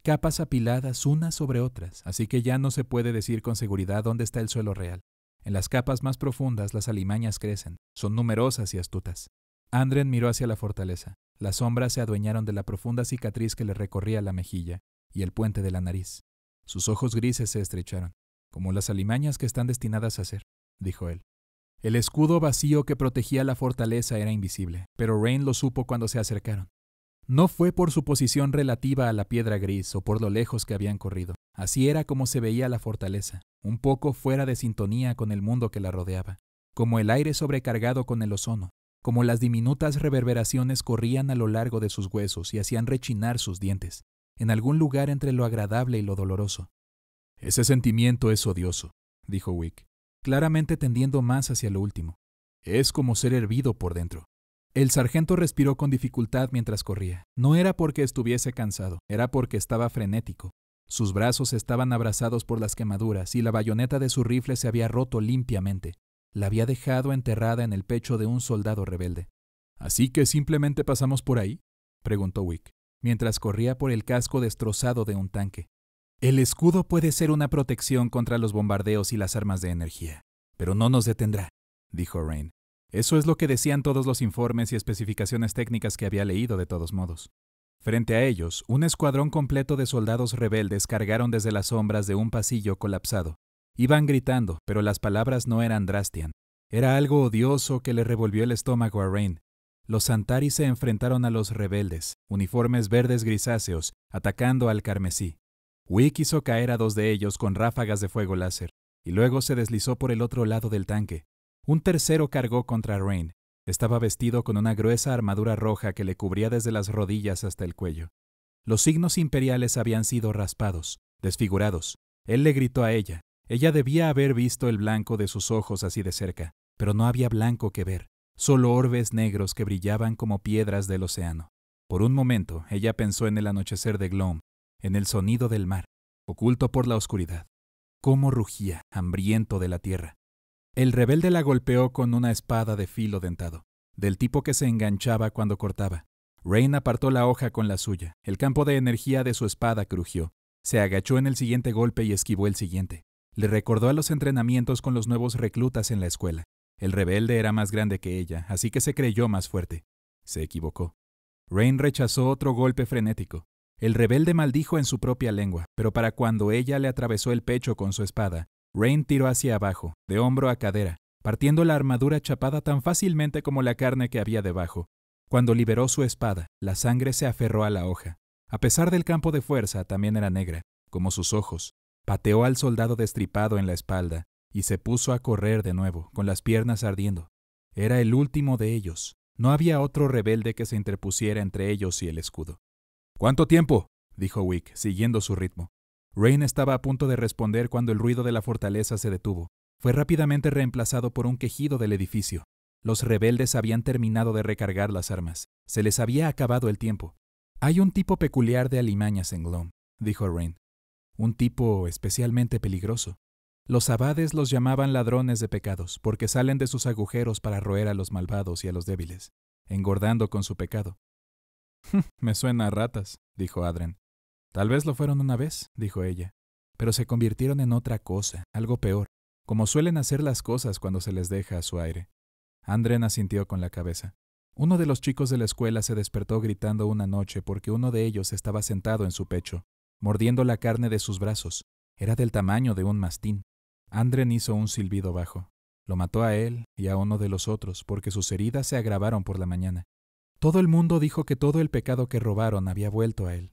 «Capas apiladas unas sobre otras, así que ya no se puede decir con seguridad dónde está el suelo real. En las capas más profundas las alimañas crecen, son numerosas y astutas. Andren miró hacia la fortaleza. Las sombras se adueñaron de la profunda cicatriz que le recorría la mejilla y el puente de la nariz. Sus ojos grises se estrecharon, como las alimañas que están destinadas a ser, dijo él. El escudo vacío que protegía la fortaleza era invisible, pero Rain lo supo cuando se acercaron. No fue por su posición relativa a la piedra gris o por lo lejos que habían corrido. Así era como se veía la fortaleza, un poco fuera de sintonía con el mundo que la rodeaba, como el aire sobrecargado con el ozono, como las diminutas reverberaciones corrían a lo largo de sus huesos y hacían rechinar sus dientes, en algún lugar entre lo agradable y lo doloroso. Ese sentimiento es odioso, dijo Wick, claramente tendiendo más hacia lo último. Es como ser hervido por dentro. El sargento respiró con dificultad mientras corría. No era porque estuviese cansado, era porque estaba frenético. Sus brazos estaban abrasados por las quemaduras y la bayoneta de su rifle se había roto limpiamente. La había dejado enterrada en el pecho de un soldado rebelde. ¿Así que simplemente pasamos por ahí?, preguntó Wick, mientras corría por el casco destrozado de un tanque. El escudo puede ser una protección contra los bombardeos y las armas de energía, pero no nos detendrá, dijo Rain. Eso es lo que decían todos los informes y especificaciones técnicas que había leído de todos modos. Frente a ellos, un escuadrón completo de soldados rebeldes cargaron desde las sombras de un pasillo colapsado. Iban gritando, pero las palabras no eran Drastian. Era algo odioso que le revolvió el estómago a Rain. Los Antari se enfrentaron a los rebeldes, uniformes verdes grisáceos, atacando al carmesí. Wick hizo caer a 2 de ellos con ráfagas de fuego láser, y luego se deslizó por el otro lado del tanque. Un tercero cargó contra Rain. Estaba vestido con una gruesa armadura roja que le cubría desde las rodillas hasta el cuello. Los signos imperiales habían sido raspados, desfigurados. Él le gritó a ella. Ella debía haber visto el blanco de sus ojos así de cerca, pero no había blanco que ver, solo orbes negros que brillaban como piedras del océano. Por un momento, ella pensó en el anochecer de Glom, en el sonido del mar, oculto por la oscuridad. Cómo rugía, hambriento de la tierra. El rebelde la golpeó con una espada de filo dentado, del tipo que se enganchaba cuando cortaba. Rain apartó la hoja con la suya. El campo de energía de su espada crujió. Se agachó en el siguiente golpe y esquivó el siguiente. Le recordó a los entrenamientos con los nuevos reclutas en la escuela. El rebelde era más grande que ella, así que se creyó más fuerte. Se equivocó. Rain rechazó otro golpe frenético. El rebelde maldijo en su propia lengua, pero para cuando ella le atravesó el pecho con su espada, Rain tiró hacia abajo, de hombro a cadera, partiendo la armadura chapada tan fácilmente como la carne que había debajo. Cuando liberó su espada, la sangre se aferró a la hoja. A pesar del campo de fuerza, también era negra, como sus ojos. Pateó al soldado destripado en la espalda y se puso a correr de nuevo, con las piernas ardiendo. Era el último de ellos. No había otro rebelde que se interpusiera entre ellos y el escudo. «¿Cuánto tiempo?», dijo Wick, siguiendo su ritmo. Rain estaba a punto de responder cuando el ruido de la fortaleza se detuvo. Fue rápidamente reemplazado por un quejido del edificio. Los rebeldes habían terminado de recargar las armas. Se les había acabado el tiempo. «Hay un tipo peculiar de alimañas en Glom», dijo Rain. «Un tipo especialmente peligroso. Los abades los llamaban ladrones de pecados, porque salen de sus agujeros para roer a los malvados y a los débiles, engordando con su pecado». «Me suena a ratas», dijo Adren. «Tal vez lo fueron una vez», dijo ella, «pero se convirtieron en otra cosa, algo peor, como suelen hacer las cosas cuando se les deja a su aire». Adren asintió con la cabeza. Uno de los chicos de la escuela se despertó gritando una noche porque uno de ellos estaba sentado en su pecho, mordiendo la carne de sus brazos. Era del tamaño de un mastín. Adren hizo un silbido bajo. Lo mató a él y a uno de los otros porque sus heridas se agravaron por la mañana. Todo el mundo dijo que todo el pecado que robaron había vuelto a él.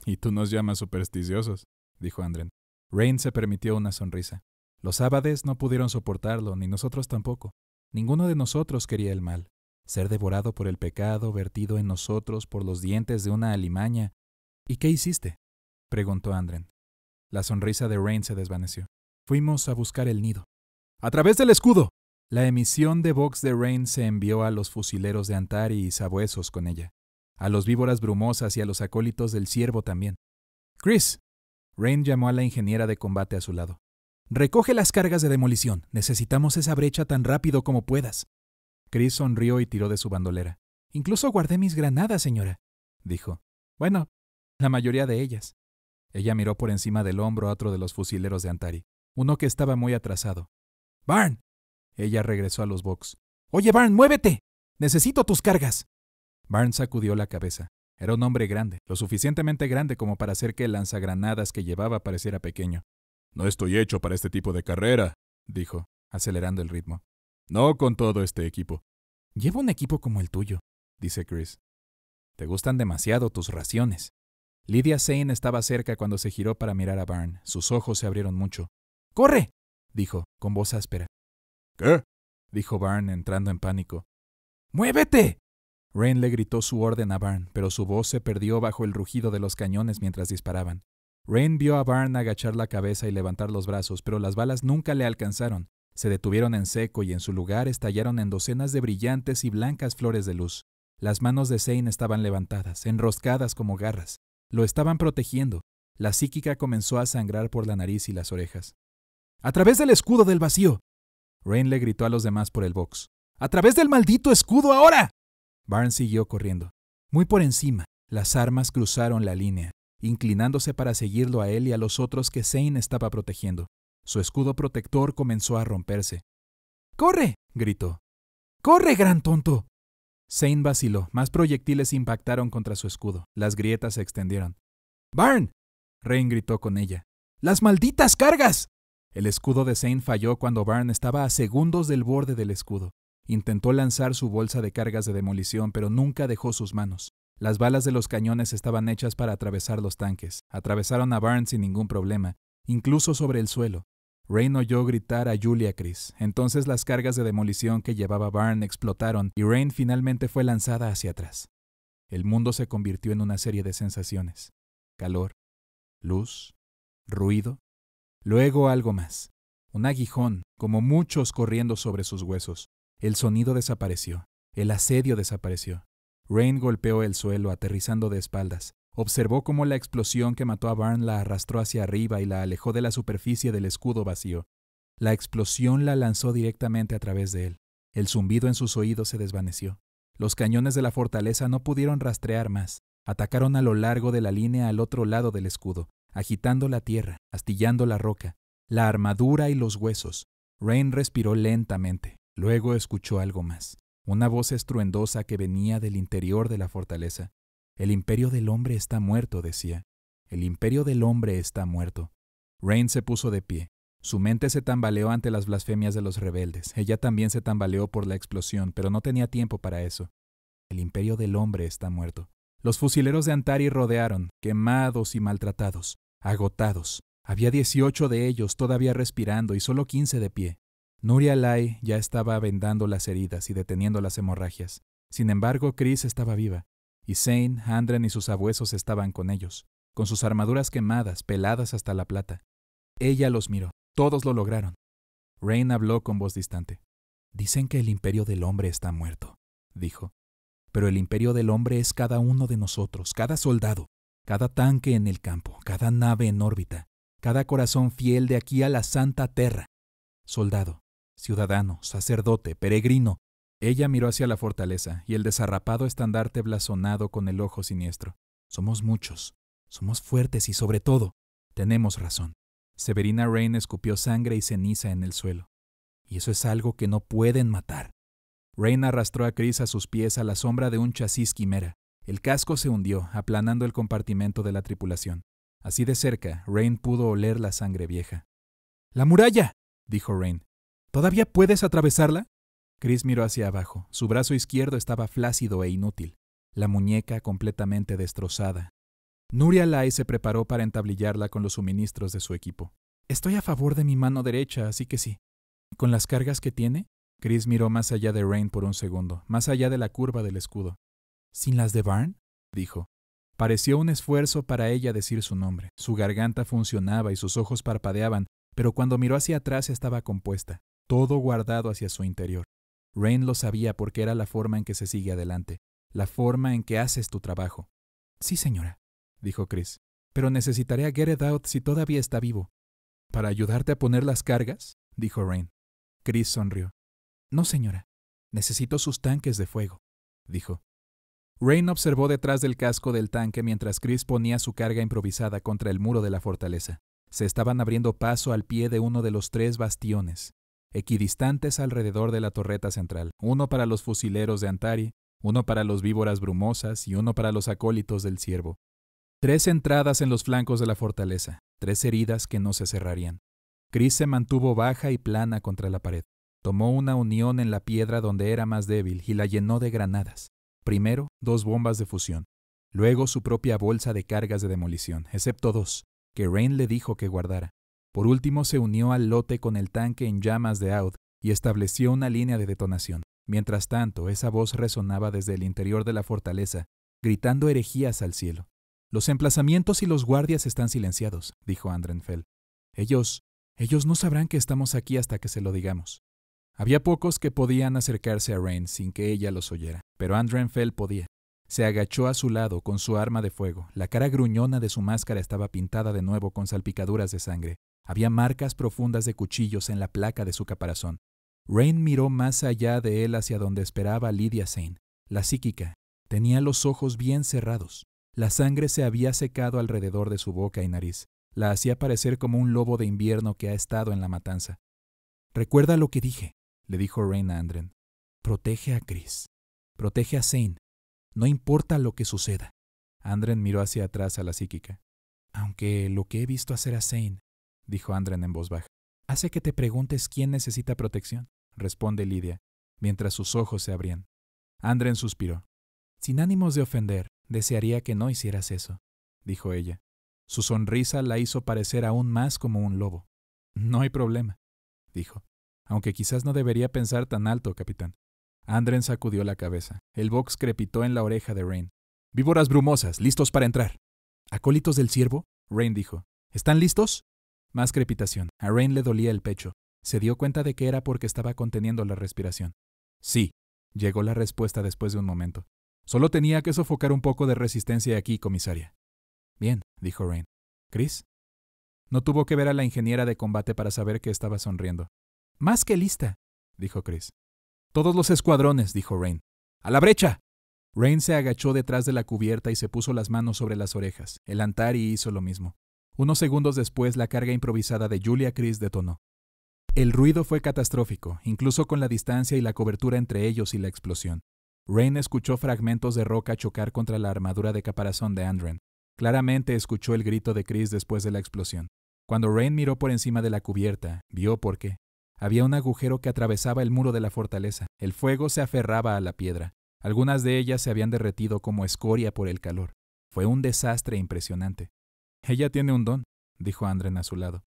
«Y tú nos llamas supersticiosos», dijo Adren. Rain se permitió una sonrisa. Los abades no pudieron soportarlo, ni nosotros tampoco. Ninguno de nosotros quería el mal. Ser devorado por el pecado vertido en nosotros por los dientes de una alimaña. «¿Y qué hiciste?», preguntó Adren. La sonrisa de Rain se desvaneció. «Fuimos a buscar el nido». «¡A través del escudo!». La emisión de vox de Rain se envió a los fusileros de Antari y sabuesos con ella, a los víboras brumosas y a los acólitos del ciervo también. «¡Chris!». Rain llamó a la ingeniera de combate a su lado. «Recoge las cargas de demolición. Necesitamos esa brecha tan rápido como puedas». Chris sonrió y tiró de su bandolera. «Incluso guardé mis granadas, señora», dijo. «Bueno, la mayoría de ellas». Ella miró por encima del hombro a otro de los fusileros de Antari, uno que estaba muy atrasado. «Barn». Ella regresó a los box. «Oye, Barn, muévete. Necesito tus cargas». Barn sacudió la cabeza. Era un hombre grande, lo suficientemente grande como para hacer que el lanzagranadas que llevaba pareciera pequeño. «No estoy hecho para este tipo de carrera», dijo, acelerando el ritmo. «No con todo este equipo». «Llevo un equipo como el tuyo», dice Chris. «Te gustan demasiado tus raciones». Lydia Zane estaba cerca cuando se giró para mirar a Barn. Sus ojos se abrieron mucho. «¡Corre!», dijo, con voz áspera. «¿Qué?», dijo Barn, entrando en pánico. «¡Muévete!». Rain le gritó su orden a Barn, pero su voz se perdió bajo el rugido de los cañones mientras disparaban. Rain vio a Barn agachar la cabeza y levantar los brazos, pero las balas nunca le alcanzaron. Se detuvieron en seco y en su lugar estallaron en docenas de brillantes y blancas flores de luz. Las manos de Zane estaban levantadas, enroscadas como garras. Lo estaban protegiendo. La psíquica comenzó a sangrar por la nariz y las orejas. «¡A través del escudo del vacío!». Rain le gritó a los demás por el box. «¡A través del maldito escudo ahora!». Barn siguió corriendo. Muy por encima, las armas cruzaron la línea, inclinándose para seguirlo a él y a los otros que Zane estaba protegiendo. Su escudo protector comenzó a romperse. «¡Corre!», gritó. «¡Corre, gran tonto!». Zane vaciló. Más proyectiles impactaron contra su escudo. Las grietas se extendieron. «¡Barn!», Rain gritó con ella. «¡Las malditas cargas!». El escudo de Zane falló cuando Barn estaba a segundos del borde del escudo. Intentó lanzar su bolsa de cargas de demolición, pero nunca dejó sus manos. Las balas de los cañones estaban hechas para atravesar los tanques. Atravesaron a Barn sin ningún problema, incluso sobre el suelo. Rain oyó gritar a Julia Chris. Entonces las cargas de demolición que llevaba Barn explotaron y Rain finalmente fue lanzada hacia atrás. El mundo se convirtió en una serie de sensaciones. Calor, luz, ruido, luego algo más. Un aguijón, como muchos corriendo sobre sus huesos. El sonido desapareció. El asedio desapareció. Rain golpeó el suelo, aterrizando de espaldas. Observó cómo la explosión que mató a Barn la arrastró hacia arriba y la alejó de la superficie del escudo vacío. La explosión la lanzó directamente a través de él. El zumbido en sus oídos se desvaneció. Los cañones de la fortaleza no pudieron rastrear más. Atacaron a lo largo de la línea al otro lado del escudo, agitando la tierra, astillando la roca, la armadura y los huesos. Rain respiró lentamente. Luego escuchó algo más. Una voz estruendosa que venía del interior de la fortaleza. «El imperio del hombre está muerto», decía. «El imperio del hombre está muerto». Rain se puso de pie. Su mente se tambaleó ante las blasfemias de los rebeldes. Ella también se tambaleó por la explosión, pero no tenía tiempo para eso. «El imperio del hombre está muerto». Los fusileros de Antari rodearon, quemados y maltratados, agotados. Había 18 de ellos todavía respirando y solo 15 de pie. Nuria Lai ya estaba vendando las heridas y deteniendo las hemorragias. Sin embargo, Chris estaba viva, y Zane, Andren y sus abuesos estaban con ellos, con sus armaduras quemadas, peladas hasta la plata. Ella los miró. Todos lo lograron. Rain habló con voz distante. «Dicen que el imperio del hombre está muerto», dijo. «Pero el imperio del hombre es cada uno de nosotros, cada soldado, cada tanque en el campo, cada nave en órbita, cada corazón fiel de aquí a la Santa Terra. Soldado, ciudadano, sacerdote, peregrino». Ella miró hacia la fortaleza y el desarrapado estandarte blasonado con el ojo siniestro. «Somos muchos, somos fuertes y sobre todo, tenemos razón». Severina Rain escupió sangre y ceniza en el suelo. «Y eso es algo que no pueden matar». Rain arrastró a Chris a sus pies a la sombra de un chasis quimera. El casco se hundió, aplanando el compartimento de la tripulación. Así de cerca, Rain pudo oler la sangre vieja. «¡La muralla!», dijo Rain. «¿Todavía puedes atravesarla?». Chris miró hacia abajo. Su brazo izquierdo estaba flácido e inútil, la muñeca completamente destrozada. Nuria Lai se preparó para entablillarla con los suministros de su equipo. «Estoy a favor de mi mano derecha, así que sí». «¿Con las cargas que tiene?». Chris miró más allá de Rain por un segundo, más allá de la curva del escudo. «¿Sin las de Barn?», dijo. Pareció un esfuerzo para ella decir su nombre. Su garganta funcionaba y sus ojos parpadeaban, pero cuando miró hacia atrás estaba compuesta, todo guardado hacia su interior. Rain lo sabía porque era la forma en que se sigue adelante, la forma en que haces tu trabajo. «Sí, señora», dijo Chris, «pero necesitaré a Get It Out si todavía está vivo». «¿Para ayudarte a poner las cargas?», dijo Rain. Chris sonrió. «No, señora, necesito sus tanques de fuego», dijo. Rain observó detrás del casco del tanque mientras Chris ponía su carga improvisada contra el muro de la fortaleza. Se estaban abriendo paso al pie de uno de los 3 bastiones. equidistantes alrededor de la torreta central, uno para los fusileros de Antari, uno para los víboras brumosas y uno para los acólitos del ciervo. 3 entradas en los flancos de la fortaleza, 3 heridas que no se cerrarían. Chris se mantuvo baja y plana contra la pared. Tomó una unión en la piedra donde era más débil y la llenó de granadas. Primero, 2 bombas de fusión. Luego su propia bolsa de cargas de demolición, excepto 2, que Rain le dijo que guardara. Por último se unió al lote con el tanque en llamas de Aud y estableció una línea de detonación. Mientras tanto, esa voz resonaba desde el interior de la fortaleza, gritando herejías al cielo. «Los emplazamientos y los guardias están silenciados», dijo Andrenfell. Ellos no sabrán que estamos aquí hasta que se lo digamos». Había pocos que podían acercarse a Rain sin que ella los oyera, pero Andrenfell podía. Se agachó a su lado con su arma de fuego. La cara gruñona de su máscara estaba pintada de nuevo con salpicaduras de sangre. Había marcas profundas de cuchillos en la placa de su caparazón. Rain miró más allá de él hacia donde esperaba Lydia Zane. La psíquica tenía los ojos bien cerrados. La sangre se había secado alrededor de su boca y nariz. La hacía parecer como un lobo de invierno que ha estado en la matanza. «Recuerda lo que dije», le dijo Rain a Andren. «Protege a Chris. Protege a Zane. No importa lo que suceda». Andren miró hacia atrás a la psíquica. «Aunque lo que he visto hacer a Zane», dijo Andren en voz baja, «hace que te preguntes quién necesita protección», responde Lydia, mientras sus ojos se abrían. Andren suspiró. «Sin ánimos de ofender, desearía que no hicieras eso», dijo ella. Su sonrisa la hizo parecer aún más como un lobo. «No hay problema», dijo. «Aunque quizás no debería pensar tan alto, capitán». Andren sacudió la cabeza. El box crepitó en la oreja de Rain. «Víboras brumosas, listos para entrar». «¿Acólitos del ciervo?», Rain dijo. «¿Están listos?». Más crepitación. A Rain le dolía el pecho. Se dio cuenta de que era porque estaba conteniendo la respiración. «Sí», llegó la respuesta después de un momento. «Solo tenía que sofocar un poco de resistencia aquí, comisaria». «Bien», dijo Rain. «¿Chris?». No tuvo que ver a la ingeniera de combate para saber que estaba sonriendo. «Más que lista», dijo Chris. «Todos los escuadrones», dijo Rain. «¡A la brecha!». Rain se agachó detrás de la cubierta y se puso las manos sobre las orejas. El Antari hizo lo mismo. Unos segundos después, la carga improvisada de Julia Chris detonó. El ruido fue catastrófico, incluso con la distancia y la cobertura entre ellos y la explosión. Rain escuchó fragmentos de roca chocar contra la armadura de caparazón de Andren. Claramente escuchó el grito de Chris después de la explosión. Cuando Rain miró por encima de la cubierta, vio por qué. Había un agujero que atravesaba el muro de la fortaleza. El fuego se aferraba a la piedra. Algunas de ellas se habían derretido como escoria por el calor. Fue un desastre impresionante. «Ella tiene un don», dijo Andren a su lado.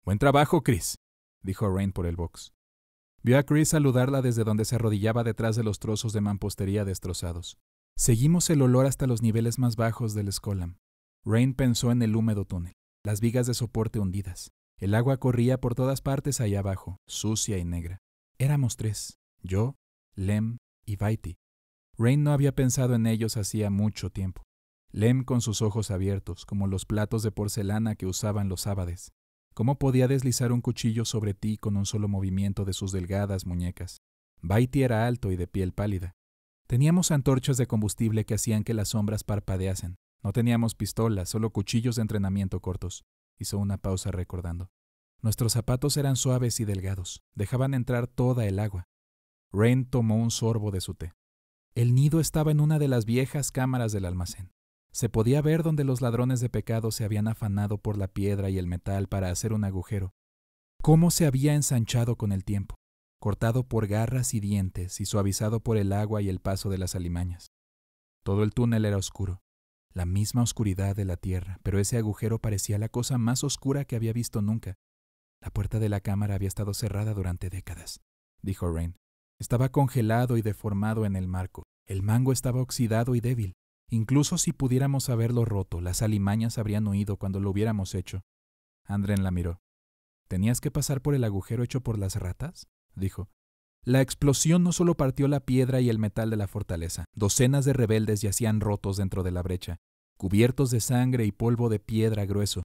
«Buen trabajo, Chris», dijo Rain por el box. Vio a Chris saludarla desde donde se arrodillaba detrás de los trozos de mampostería destrozados. Seguimos el olor hasta los niveles más bajos del Skolam. Rain pensó en el húmedo túnel, las vigas de soporte hundidas. El agua corría por todas partes allá abajo, sucia y negra. Éramos 3, yo, Lem y Vaiti. Rain no había pensado en ellos hacía mucho tiempo. Lem con sus ojos abiertos, como los platos de porcelana que usaban los ábades. ¿Cómo podía deslizar un cuchillo sobre ti con un solo movimiento de sus delgadas muñecas? Vaiti era alto y de piel pálida. Teníamos antorchas de combustible que hacían que las sombras parpadeasen. No teníamos pistolas, solo cuchillos de entrenamiento cortos. Hizo una pausa recordando. Nuestros zapatos eran suaves y delgados. Dejaban entrar toda el agua. Rain tomó un sorbo de su té. El nido estaba en una de las viejas cámaras del almacén. Se podía ver donde los ladrones de pecado se habían afanado por la piedra y el metal para hacer un agujero. Cómo se había ensanchado con el tiempo, cortado por garras y dientes y suavizado por el agua y el paso de las alimañas. Todo el túnel era oscuro. La misma oscuridad de la tierra, pero ese agujero parecía la cosa más oscura que había visto nunca. La puerta de la cámara había estado cerrada durante décadas, dijo Rain. Estaba congelado y deformado en el marco. El mango estaba oxidado y débil. Incluso si pudiéramos haberlo roto, las alimañas habrían huido cuando lo hubiéramos hecho. Andren la miró. ¿Tenías que pasar por el agujero hecho por las ratas?, dijo. La explosión no solo partió la piedra y el metal de la fortaleza. Docenas de rebeldes yacían rotos dentro de la brecha, cubiertos de sangre y polvo de piedra grueso.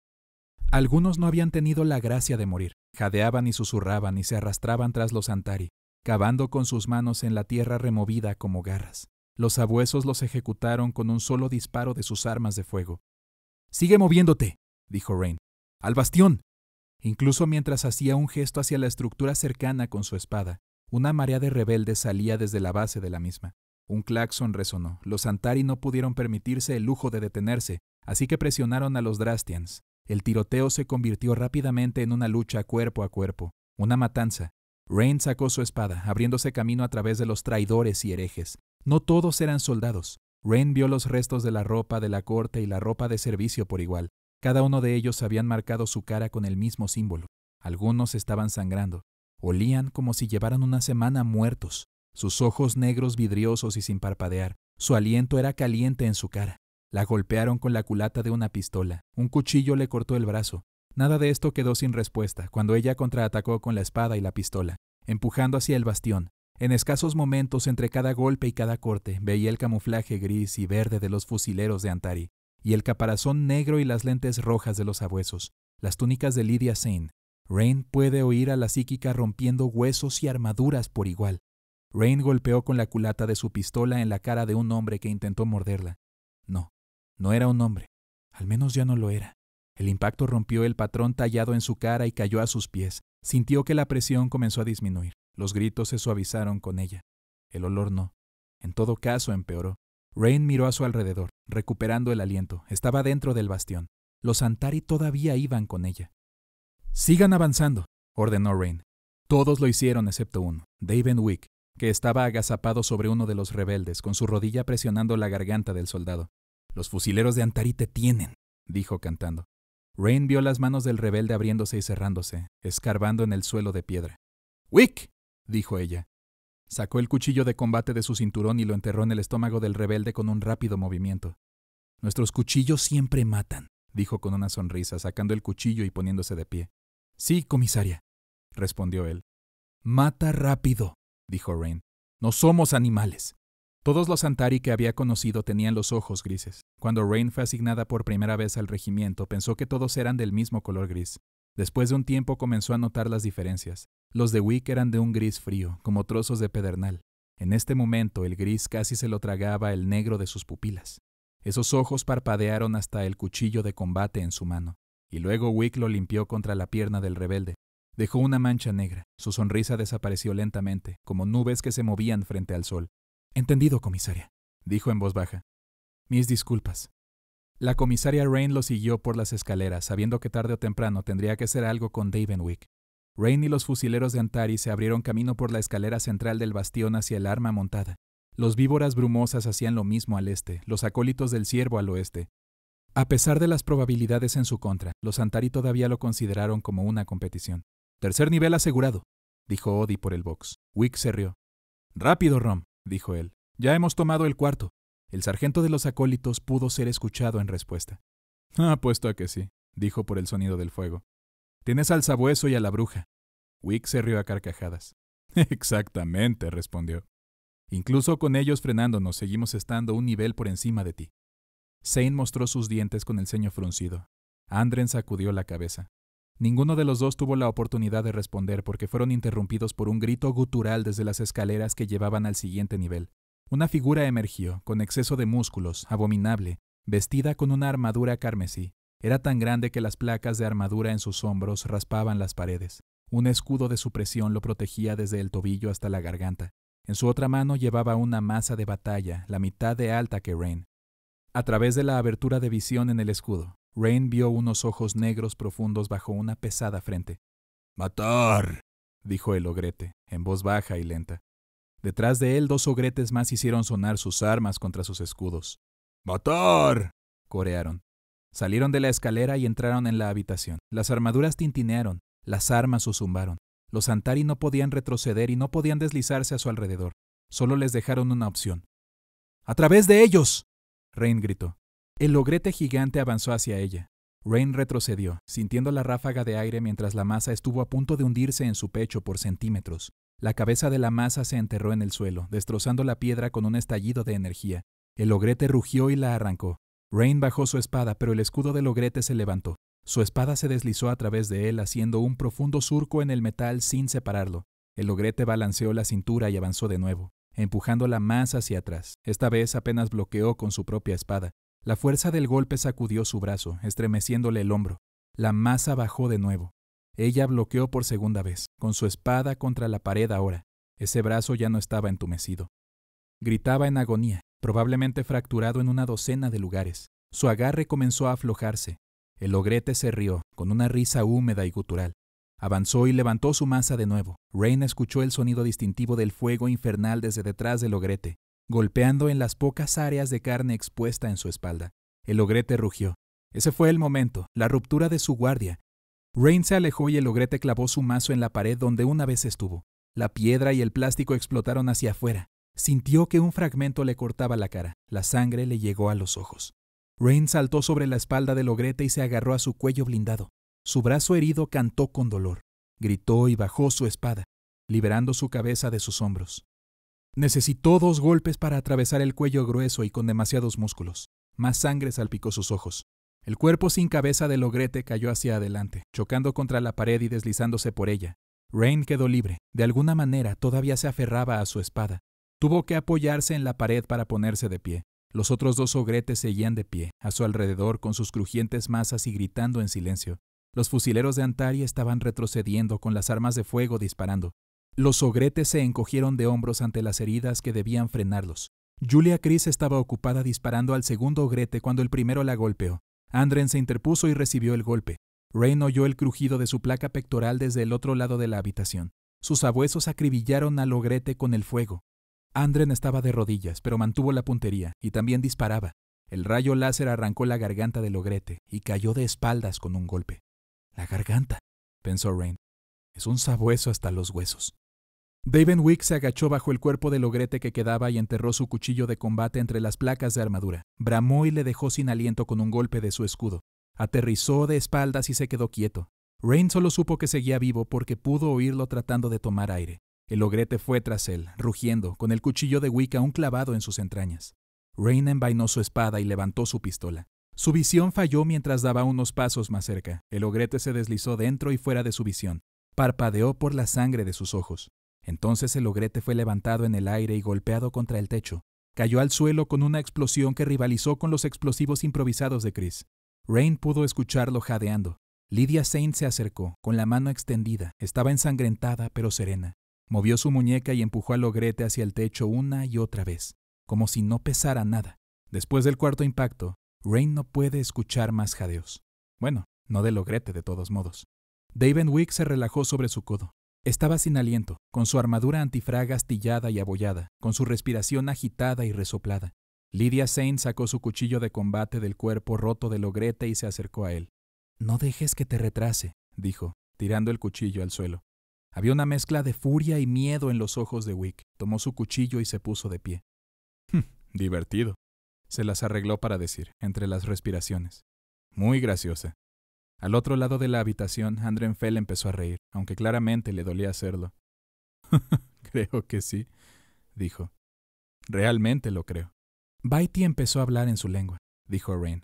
Algunos no habían tenido la gracia de morir. Jadeaban y susurraban y se arrastraban tras los Antari, cavando con sus manos en la tierra removida como garras. Los sabuesos los ejecutaron con un solo disparo de sus armas de fuego. «Sigue moviéndote», dijo Rain. «¡Al bastión!». Incluso mientras hacía un gesto hacia la estructura cercana con su espada, una marea de rebeldes salía desde la base de la misma. Un claxon resonó. Los Antari no pudieron permitirse el lujo de detenerse, así que presionaron a los Drastians. El tiroteo se convirtió rápidamente en una lucha cuerpo a cuerpo, una matanza. Rain sacó su espada, abriéndose camino a través de los traidores y herejes. No todos eran soldados. Rain vio los restos de la ropa de la corte y la ropa de servicio por igual. Cada uno de ellos habían marcado su cara con el mismo símbolo. Algunos estaban sangrando. Olían como si llevaran una semana muertos. Sus ojos negros vidriosos y sin parpadear. Su aliento era caliente en su cara. La golpearon con la culata de una pistola. Un cuchillo le cortó el brazo. Nada de esto quedó sin respuesta cuando ella contraatacó con la espada y la pistola, empujando hacia el bastión. En escasos momentos entre cada golpe y cada corte veía el camuflaje gris y verde de los fusileros de Antari, y el caparazón negro y las lentes rojas de los sabuesos, las túnicas de Lydia Zane. Rain puede oír a la psíquica rompiendo huesos y armaduras por igual. Rain golpeó con la culata de su pistola en la cara de un hombre que intentó morderla. No era un hombre. Al menos ya no lo era. El impacto rompió el patrón tallado en su cara y cayó a sus pies. Sintió que la presión comenzó a disminuir. Los gritos se suavizaron con ella. El olor no. En todo caso, empeoró. Rain miró a su alrededor, recuperando el aliento. Estaba dentro del bastión. Los Antari todavía iban con ella. «Sigan avanzando», ordenó Rain. Todos lo hicieron excepto uno, Daven Wick, que estaba agazapado sobre uno de los rebeldes, con su rodilla presionando la garganta del soldado. «Los fusileros de Antari te tienen», dijo cantando. Rain vio las manos del rebelde abriéndose y cerrándose, escarbando en el suelo de piedra. «¡Wick!», dijo ella. Sacó el cuchillo de combate de su cinturón y lo enterró en el estómago del rebelde con un rápido movimiento. «Nuestros cuchillos siempre matan», dijo con una sonrisa, sacando el cuchillo y poniéndose de pie. «Sí, comisaria», respondió él. «Mata rápido», dijo Rain. «No somos animales». Todos los Antari que había conocido tenían los ojos grises. Cuando Rain fue asignada por primera vez al regimiento, pensó que todos eran del mismo color gris. Después de un tiempo comenzó a notar las diferencias. Los de Wick eran de un gris frío, como trozos de pedernal. En este momento el gris casi se lo tragaba el negro de sus pupilas. Esos ojos parpadearon hasta el cuchillo de combate en su mano, y luego Wick lo limpió contra la pierna del rebelde. Dejó una mancha negra. Su sonrisa desapareció lentamente, como nubes que se movían frente al sol. «Entendido, comisaria», dijo en voz baja. «Mis disculpas». La comisaria Rain lo siguió por las escaleras, sabiendo que tarde o temprano tendría que hacer algo con Daven Wick. Rain y los fusileros de Antari se abrieron camino por la escalera central del bastión hacia el arma montada. Los víboras brumosas hacían lo mismo al este, los acólitos del ciervo al oeste. A pesar de las probabilidades en su contra, los Antari todavía lo consideraron como una competición. «Tercer nivel asegurado», dijo Odi por el box. Wick se rió. «Rápido, Rom», dijo él. «Ya hemos tomado el cuarto». El sargento de los acólitos pudo ser escuchado en respuesta. «Apuesto a que sí», dijo por el sonido del fuego. «Tienes al sabueso y a la bruja». Wick se rió a carcajadas. «Exactamente», respondió. «Incluso con ellos frenándonos, seguimos estando un nivel por encima de ti». Zane mostró sus dientes con el ceño fruncido. Andren sacudió la cabeza. Ninguno de los dos tuvo la oportunidad de responder porque fueron interrumpidos por un grito gutural desde las escaleras que llevaban al siguiente nivel. Una figura emergió, con exceso de músculos, abominable, vestida con una armadura carmesí. Era tan grande que las placas de armadura en sus hombros raspaban las paredes. Un escudo de supresión lo protegía desde el tobillo hasta la garganta. En su otra mano llevaba una maza de batalla, la mitad de alta que Rain. A través de la abertura de visión en el escudo, Rain vio unos ojos negros profundos bajo una pesada frente. «¡Matar!», dijo el ogrete, en voz baja y lenta. Detrás de él 2 ogretes más hicieron sonar sus armas contra sus escudos. «¡Matar!», corearon. Salieron de la escalera y entraron en la habitación. Las armaduras tintinearon, las armas zumbaron. Los Antari no podían retroceder y no podían deslizarse a su alrededor. Solo les dejaron una opción. «¡A través de ellos!», Rain gritó. El ogrete gigante avanzó hacia ella. Rain retrocedió, sintiendo la ráfaga de aire mientras la masa estuvo a punto de hundirse en su pecho por centímetros. La cabeza de la masa se enterró en el suelo, destrozando la piedra con un estallido de energía. El ogrete rugió y la arrancó. Rain bajó su espada, pero el escudo del ogrete se levantó. Su espada se deslizó a través de él, haciendo un profundo surco en el metal sin separarlo. El ogrete balanceó la cintura y avanzó de nuevo, empujándola más hacia atrás. Esta vez apenas bloqueó con su propia espada. La fuerza del golpe sacudió su brazo, estremeciéndole el hombro. La masa bajó de nuevo. Ella bloqueó por segunda vez, con su espada contra la pared ahora. Ese brazo ya no estaba entumecido. Gritaba en agonía, probablemente fracturado en una docena de lugares. Su agarre comenzó a aflojarse. El ogrete se rió, con una risa húmeda y gutural. Avanzó y levantó su maza de nuevo. Rain escuchó el sonido distintivo del fuego infernal desde detrás del ogrete, golpeando en las pocas áreas de carne expuesta en su espalda. El ogrete rugió. Ese fue el momento, la ruptura de su guardia. Rain se alejó y el ogrete clavó su mazo en la pared donde una vez estuvo. La piedra y el plástico explotaron hacia afuera. Sintió que un fragmento le cortaba la cara. La sangre le llegó a los ojos. Rain saltó sobre la espalda del ogrete y se agarró a su cuello blindado. Su brazo herido cantó con dolor. Gritó y bajó su espada, liberando su cabeza de sus hombros. Necesitó 2 golpes para atravesar el cuello grueso y con demasiados músculos. Más sangre salpicó sus ojos. El cuerpo sin cabeza del ogrete cayó hacia adelante, chocando contra la pared y deslizándose por ella. Rain quedó libre. De alguna manera todavía se aferraba a su espada. Tuvo que apoyarse en la pared para ponerse de pie. Los otros 2 ogretes seguían de pie, a su alrededor con sus crujientes masas y gritando en silencio. Los fusileros de Antari estaban retrocediendo con las armas de fuego disparando. Los ogretes se encogieron de hombros ante las heridas que debían frenarlos. Julia Chris estaba ocupada disparando al segundo ogrete cuando el primero la golpeó. Andren se interpuso y recibió el golpe. Rain oyó el crujido de su placa pectoral desde el otro lado de la habitación. Sus sabuesos acribillaron al ogrete con el fuego. Andren estaba de rodillas, pero mantuvo la puntería y también disparaba. El rayo láser arrancó la garganta del ogrete y cayó de espaldas con un golpe. La garganta, pensó Rain. Es un sabueso hasta los huesos. Davenwick se agachó bajo el cuerpo del ogrete que quedaba y enterró su cuchillo de combate entre las placas de armadura. Bramó y le dejó sin aliento con un golpe de su escudo. Aterrizó de espaldas y se quedó quieto. Rain solo supo que seguía vivo porque pudo oírlo tratando de tomar aire. El ogrete fue tras él, rugiendo, con el cuchillo de Wick aún clavado en sus entrañas. Rain envainó su espada y levantó su pistola. Su visión falló mientras daba unos pasos más cerca. El ogrete se deslizó dentro y fuera de su visión. Parpadeó por la sangre de sus ojos. Entonces el ogrete fue levantado en el aire y golpeado contra el techo. Cayó al suelo con una explosión que rivalizó con los explosivos improvisados de Chris. Rain pudo escucharlo jadeando. Lydia Saint se acercó, con la mano extendida. Estaba ensangrentada, pero serena. Movió su muñeca y empujó al ogrete hacia el techo una y otra vez, como si no pesara nada. Después del cuarto impacto, Rain no puede escuchar más jadeos. Bueno, no del ogrete de todos modos. Davenwick se relajó sobre su codo. Estaba sin aliento, con su armadura antifrag astillada y abollada, con su respiración agitada y resoplada. Lydia Saint sacó su cuchillo de combate del cuerpo roto del ogrete y se acercó a él. «No dejes que te retrase», dijo, tirando el cuchillo al suelo. Había una mezcla de furia y miedo en los ojos de Wick. Tomó su cuchillo y se puso de pie. Divertido, se las arregló para decir, entre las respiraciones. Muy graciosa. Al otro lado de la habitación, Andren Fell empezó a reír, aunque claramente le dolía hacerlo. Creo que sí, dijo. Realmente lo creo. Baiti empezó a hablar en su lengua, dijo Rain.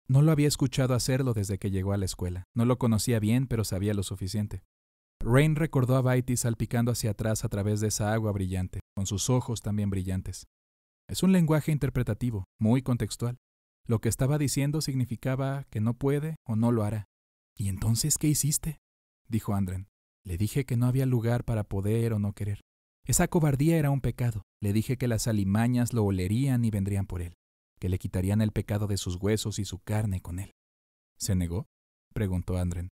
No lo había escuchado hacerlo desde que llegó a la escuela. No lo conocía bien, pero sabía lo suficiente. Rain recordó a Baiti salpicando hacia atrás a través de esa agua brillante, con sus ojos también brillantes. Es un lenguaje interpretativo, muy contextual. Lo que estaba diciendo significaba que no puede o no lo hará. ¿Y entonces qué hiciste?, dijo Andren. Le dije que no había lugar para poder o no querer. Esa cobardía era un pecado. Le dije que las alimañas lo olerían y vendrían por él, que le quitarían el pecado de sus huesos y su carne con él. ¿Se negó?, preguntó Andren.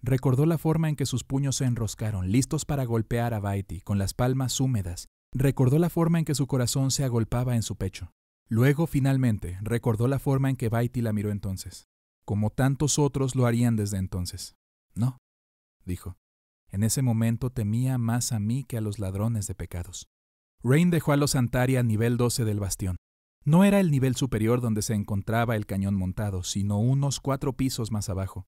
Recordó la forma en que sus puños se enroscaron, listos para golpear a Baiti, con las palmas húmedas. Recordó la forma en que su corazón se agolpaba en su pecho. Luego, finalmente, recordó la forma en que Baiti la miró entonces, como tantos otros lo harían desde entonces. No, dijo. En ese momento temía más a mí que a los ladrones de pecados. Rain dejó a los Antari a nivel 12 del bastión. No era el nivel superior donde se encontraba el cañón montado, sino unos 4 pisos más abajo,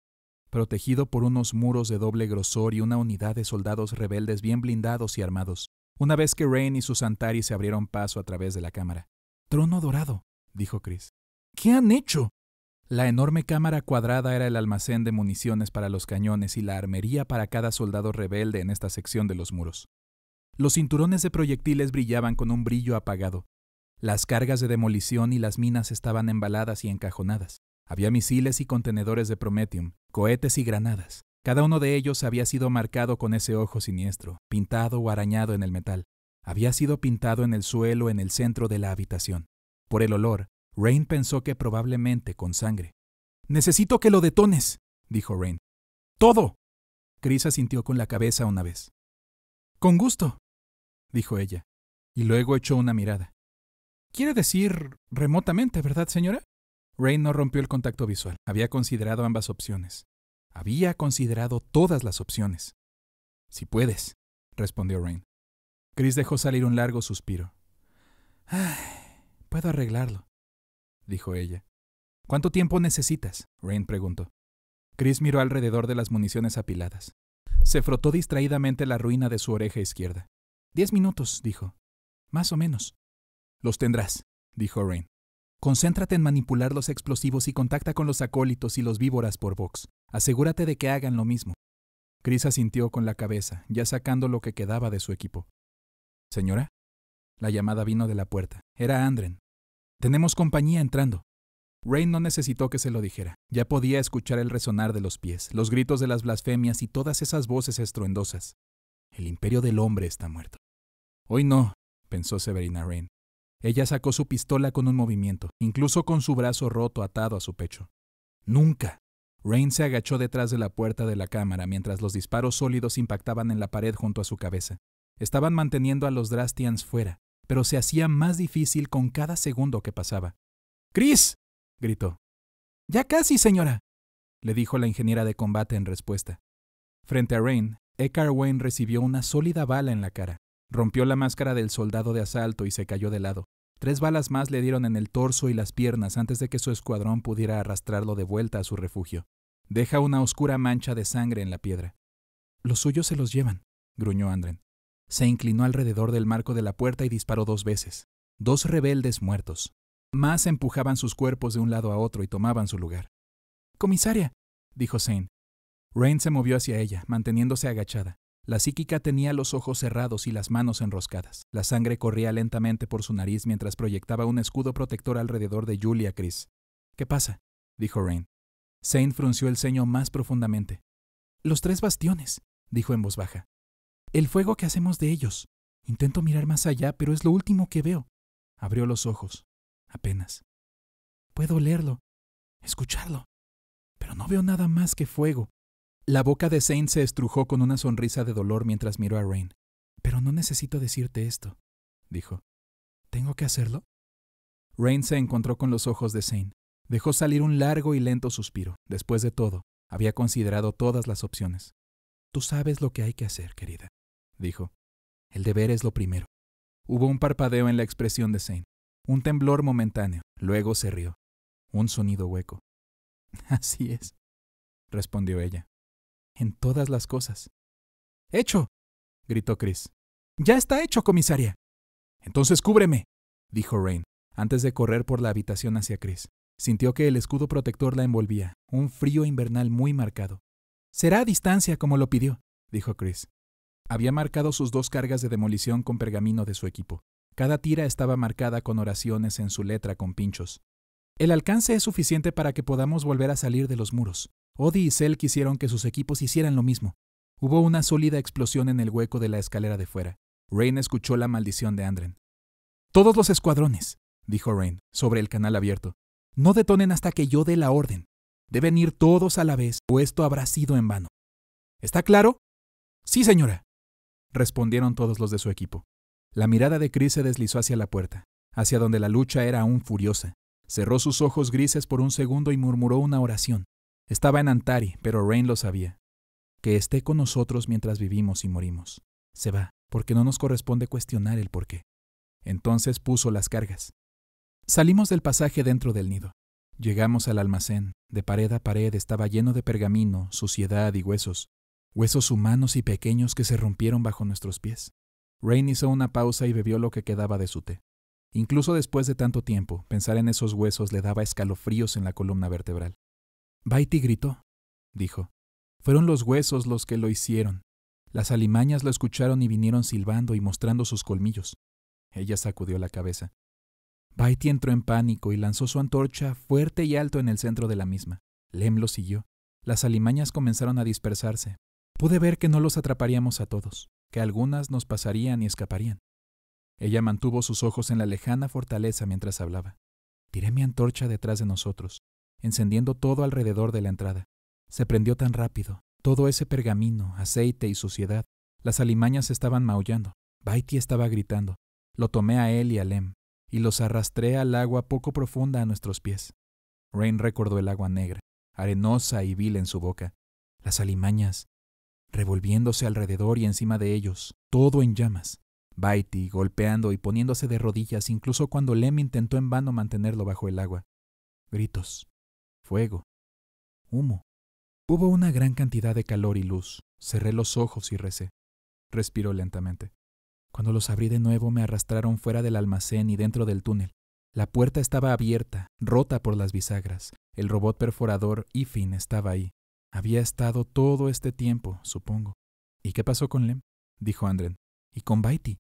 protegido por unos muros de doble grosor y una unidad de soldados rebeldes bien blindados y armados, una vez que Rain y sus Antari se abrieron paso a través de la cámara. «Trono dorado», dijo Chris. «¿Qué han hecho?» La enorme cámara cuadrada era el almacén de municiones para los cañones y la armería para cada soldado rebelde en esta sección de los muros. Los cinturones de proyectiles brillaban con un brillo apagado. Las cargas de demolición y las minas estaban embaladas y encajonadas. Había misiles y contenedores de Promethium, cohetes y granadas, Cada uno de ellos había sido marcado con ese ojo siniestro, pintado o arañado en el metal. Había sido pintado en el suelo en el centro de la habitación. Por el olor, Rain pensó que probablemente con sangre. «Necesito que lo detones», dijo Rain. «¡Todo!». Chris asintió con la cabeza una vez. «Con gusto», dijo ella, y luego echó una mirada. «Quiere decir remotamente, ¿verdad, señora?». Rain no rompió el contacto visual. Había considerado ambas opciones. Había considerado todas las opciones. «Si puedes», respondió Rain. Chris dejó salir un largo suspiro. «Puedo arreglarlo», dijo ella. «¿Cuánto tiempo necesitas?», Rain preguntó. Chris miró alrededor de las municiones apiladas. Se frotó distraídamente la ruina de su oreja izquierda. 10 minutos, dijo. «Más o menos». «Los tendrás», dijo Rain. «Concéntrate en manipular los explosivos y contacta con los acólitos y los víboras por Vox. Asegúrate de que hagan lo mismo». Chris asintió con la cabeza, ya sacando lo que quedaba de su equipo. «¿Señora?». La llamada vino de la puerta. Era Andren. «Tenemos compañía entrando». Rain no necesitó que se lo dijera. Ya podía escuchar el resonar de los pies, los gritos de las blasfemias y todas esas voces estruendosas. El imperio del hombre está muerto. «Hoy no», pensó Severina Rain. Ella sacó su pistola con un movimiento, incluso con su brazo roto atado a su pecho. «Nunca». Rain se agachó detrás de la puerta de la cámara mientras los disparos sólidos impactaban en la pared junto a su cabeza. Estaban manteniendo a los Drastians fuera, pero se hacía más difícil con cada segundo que pasaba. «¡Chris!», gritó. «Ya casi, señora», le dijo la ingeniera de combate en respuesta. Frente a Rain, Eckhart Wayne recibió una sólida bala en la cara. Rompió la máscara del soldado de asalto y se cayó de lado. 3 balas más le dieron en el torso y las piernas antes de que su escuadrón pudiera arrastrarlo de vuelta a su refugio. Deja una oscura mancha de sangre en la piedra. «Los suyos se los llevan», gruñó Andren. Se inclinó alrededor del marco de la puerta y disparó 2 veces. 2 rebeldes muertos. Más empujaban sus cuerpos de un lado a otro y tomaban su lugar. «Comisaria», dijo Zane. Rain se movió hacia ella, manteniéndose agachada. La psíquica tenía los ojos cerrados y las manos enroscadas. La sangre corría lentamente por su nariz mientras proyectaba un escudo protector alrededor de Julia Chris. «¿Qué pasa?», dijo Rain. Zane frunció el ceño más profundamente. «Los 3 bastiones», dijo en voz baja. «El fuego que hacemos de ellos. Intento mirar más allá, pero es lo último que veo». Abrió los ojos. Apenas. «Puedo olerlo, escucharlo, pero no veo nada más que fuego». La boca de Zane se estrujó con una sonrisa de dolor mientras miró a Rain. «Pero no necesito decirte esto», dijo. «¿Tengo que hacerlo?». Rain se encontró con los ojos de Zane. Dejó salir un largo y lento suspiro. Después de todo, había considerado todas las opciones. «Tú sabes lo que hay que hacer, querida», dijo. «El deber es lo primero». Hubo un parpadeo en la expresión de Zane. Un temblor momentáneo. Luego se rió. Un sonido hueco. «Así es», respondió ella. «En todas las cosas». «¡Hecho!», gritó Chris. «¡Ya está hecho, comisaria!». «Entonces cúbreme», dijo Rain, antes de correr por la habitación hacia Chris. Sintió que el escudo protector la envolvía, un frío invernal muy marcado. «Será a distancia como lo pidió», dijo Chris. Había marcado sus 2 cargas de demolición con pergamino de su equipo. Cada tira estaba marcada con oraciones en su letra con pinchos. «El alcance es suficiente para que podamos volver a salir de los muros». Odie y Cell quisieron que sus equipos hicieran lo mismo. Hubo una sólida explosión en el hueco de la escalera de fuera. Rain escuchó la maldición de Andren. «Todos los escuadrones», dijo Rain, sobre el canal abierto. «No detonen hasta que yo dé la orden. Deben ir todos a la vez, o esto habrá sido en vano». «¿Está claro?». «Sí, señora», respondieron todos los de su equipo. La mirada de Chris se deslizó hacia la puerta, hacia donde la lucha era aún furiosa. Cerró sus ojos grises por un segundo y murmuró una oración. Estaba en Antari, pero Rain lo sabía. Que esté con nosotros mientras vivimos y morimos. Se va, porque no nos corresponde cuestionar el porqué. Entonces puso las cargas. Salimos del pasaje dentro del nido. Llegamos al almacén. De pared a pared estaba lleno de pergamino, suciedad y huesos. Huesos humanos y pequeños que se rompieron bajo nuestros pies. Rain hizo una pausa y bebió lo que quedaba de su té. Incluso después de tanto tiempo, pensar en esos huesos le daba escalofríos en la columna vertebral. «Baiti gritó», dijo. «Fueron los huesos los que lo hicieron. Las alimañas lo escucharon y vinieron silbando y mostrando sus colmillos». Ella sacudió la cabeza. Baiti entró en pánico y lanzó su antorcha fuerte y alto en el centro de la misma. Lem lo siguió. Las alimañas comenzaron a dispersarse. Pude ver que no los atraparíamos a todos, que algunas nos pasarían y escaparían. Ella mantuvo sus ojos en la lejana fortaleza mientras hablaba. Tiré mi antorcha detrás de nosotros, encendiendo todo alrededor de la entrada. Se prendió tan rápido, todo ese pergamino, aceite y suciedad. Las alimañas estaban maullando. Baiti estaba gritando. Lo tomé a él y a Lem, y los arrastré al agua poco profunda a nuestros pies. Rain recordó el agua negra, arenosa y vil en su boca. Las alimañas, revolviéndose alrededor y encima de ellos, todo en llamas. Baiti golpeando y poniéndose de rodillas incluso cuando Lem intentó en vano mantenerlo bajo el agua. Gritos, fuego, humo. Hubo una gran cantidad de calor y luz. Cerré los ojos y recé. Respiró lentamente. Cuando los abrí de nuevo me arrastraron fuera del almacén y dentro del túnel. La puerta estaba abierta, rota por las bisagras. El robot perforador Ifin estaba ahí. Había estado todo este tiempo, supongo. ¿Y qué pasó con Lem?, dijo Andren. ¿Y con Baiti?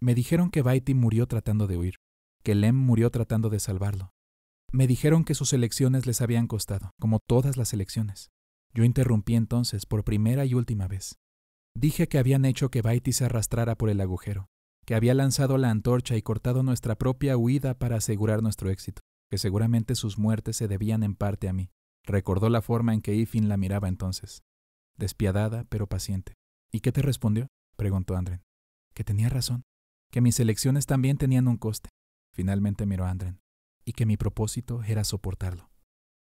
Me dijeron que Baiti murió tratando de huir, que Lem murió tratando de salvarlo. Me dijeron que sus elecciones les habían costado, como todas las elecciones. Yo interrumpí entonces por primera y última vez. Dije que habían hecho que Baiti se arrastrara por el agujero, que había lanzado la antorcha y cortado nuestra propia huida para asegurar nuestro éxito, que seguramente sus muertes se debían en parte a mí. Recordó la forma en que Ifin la miraba entonces, despiadada pero paciente. ¿Y qué te respondió?, preguntó Andren. Que tenía razón, que mis elecciones también tenían un coste. Finalmente miró a Andren, y que mi propósito era soportarlo.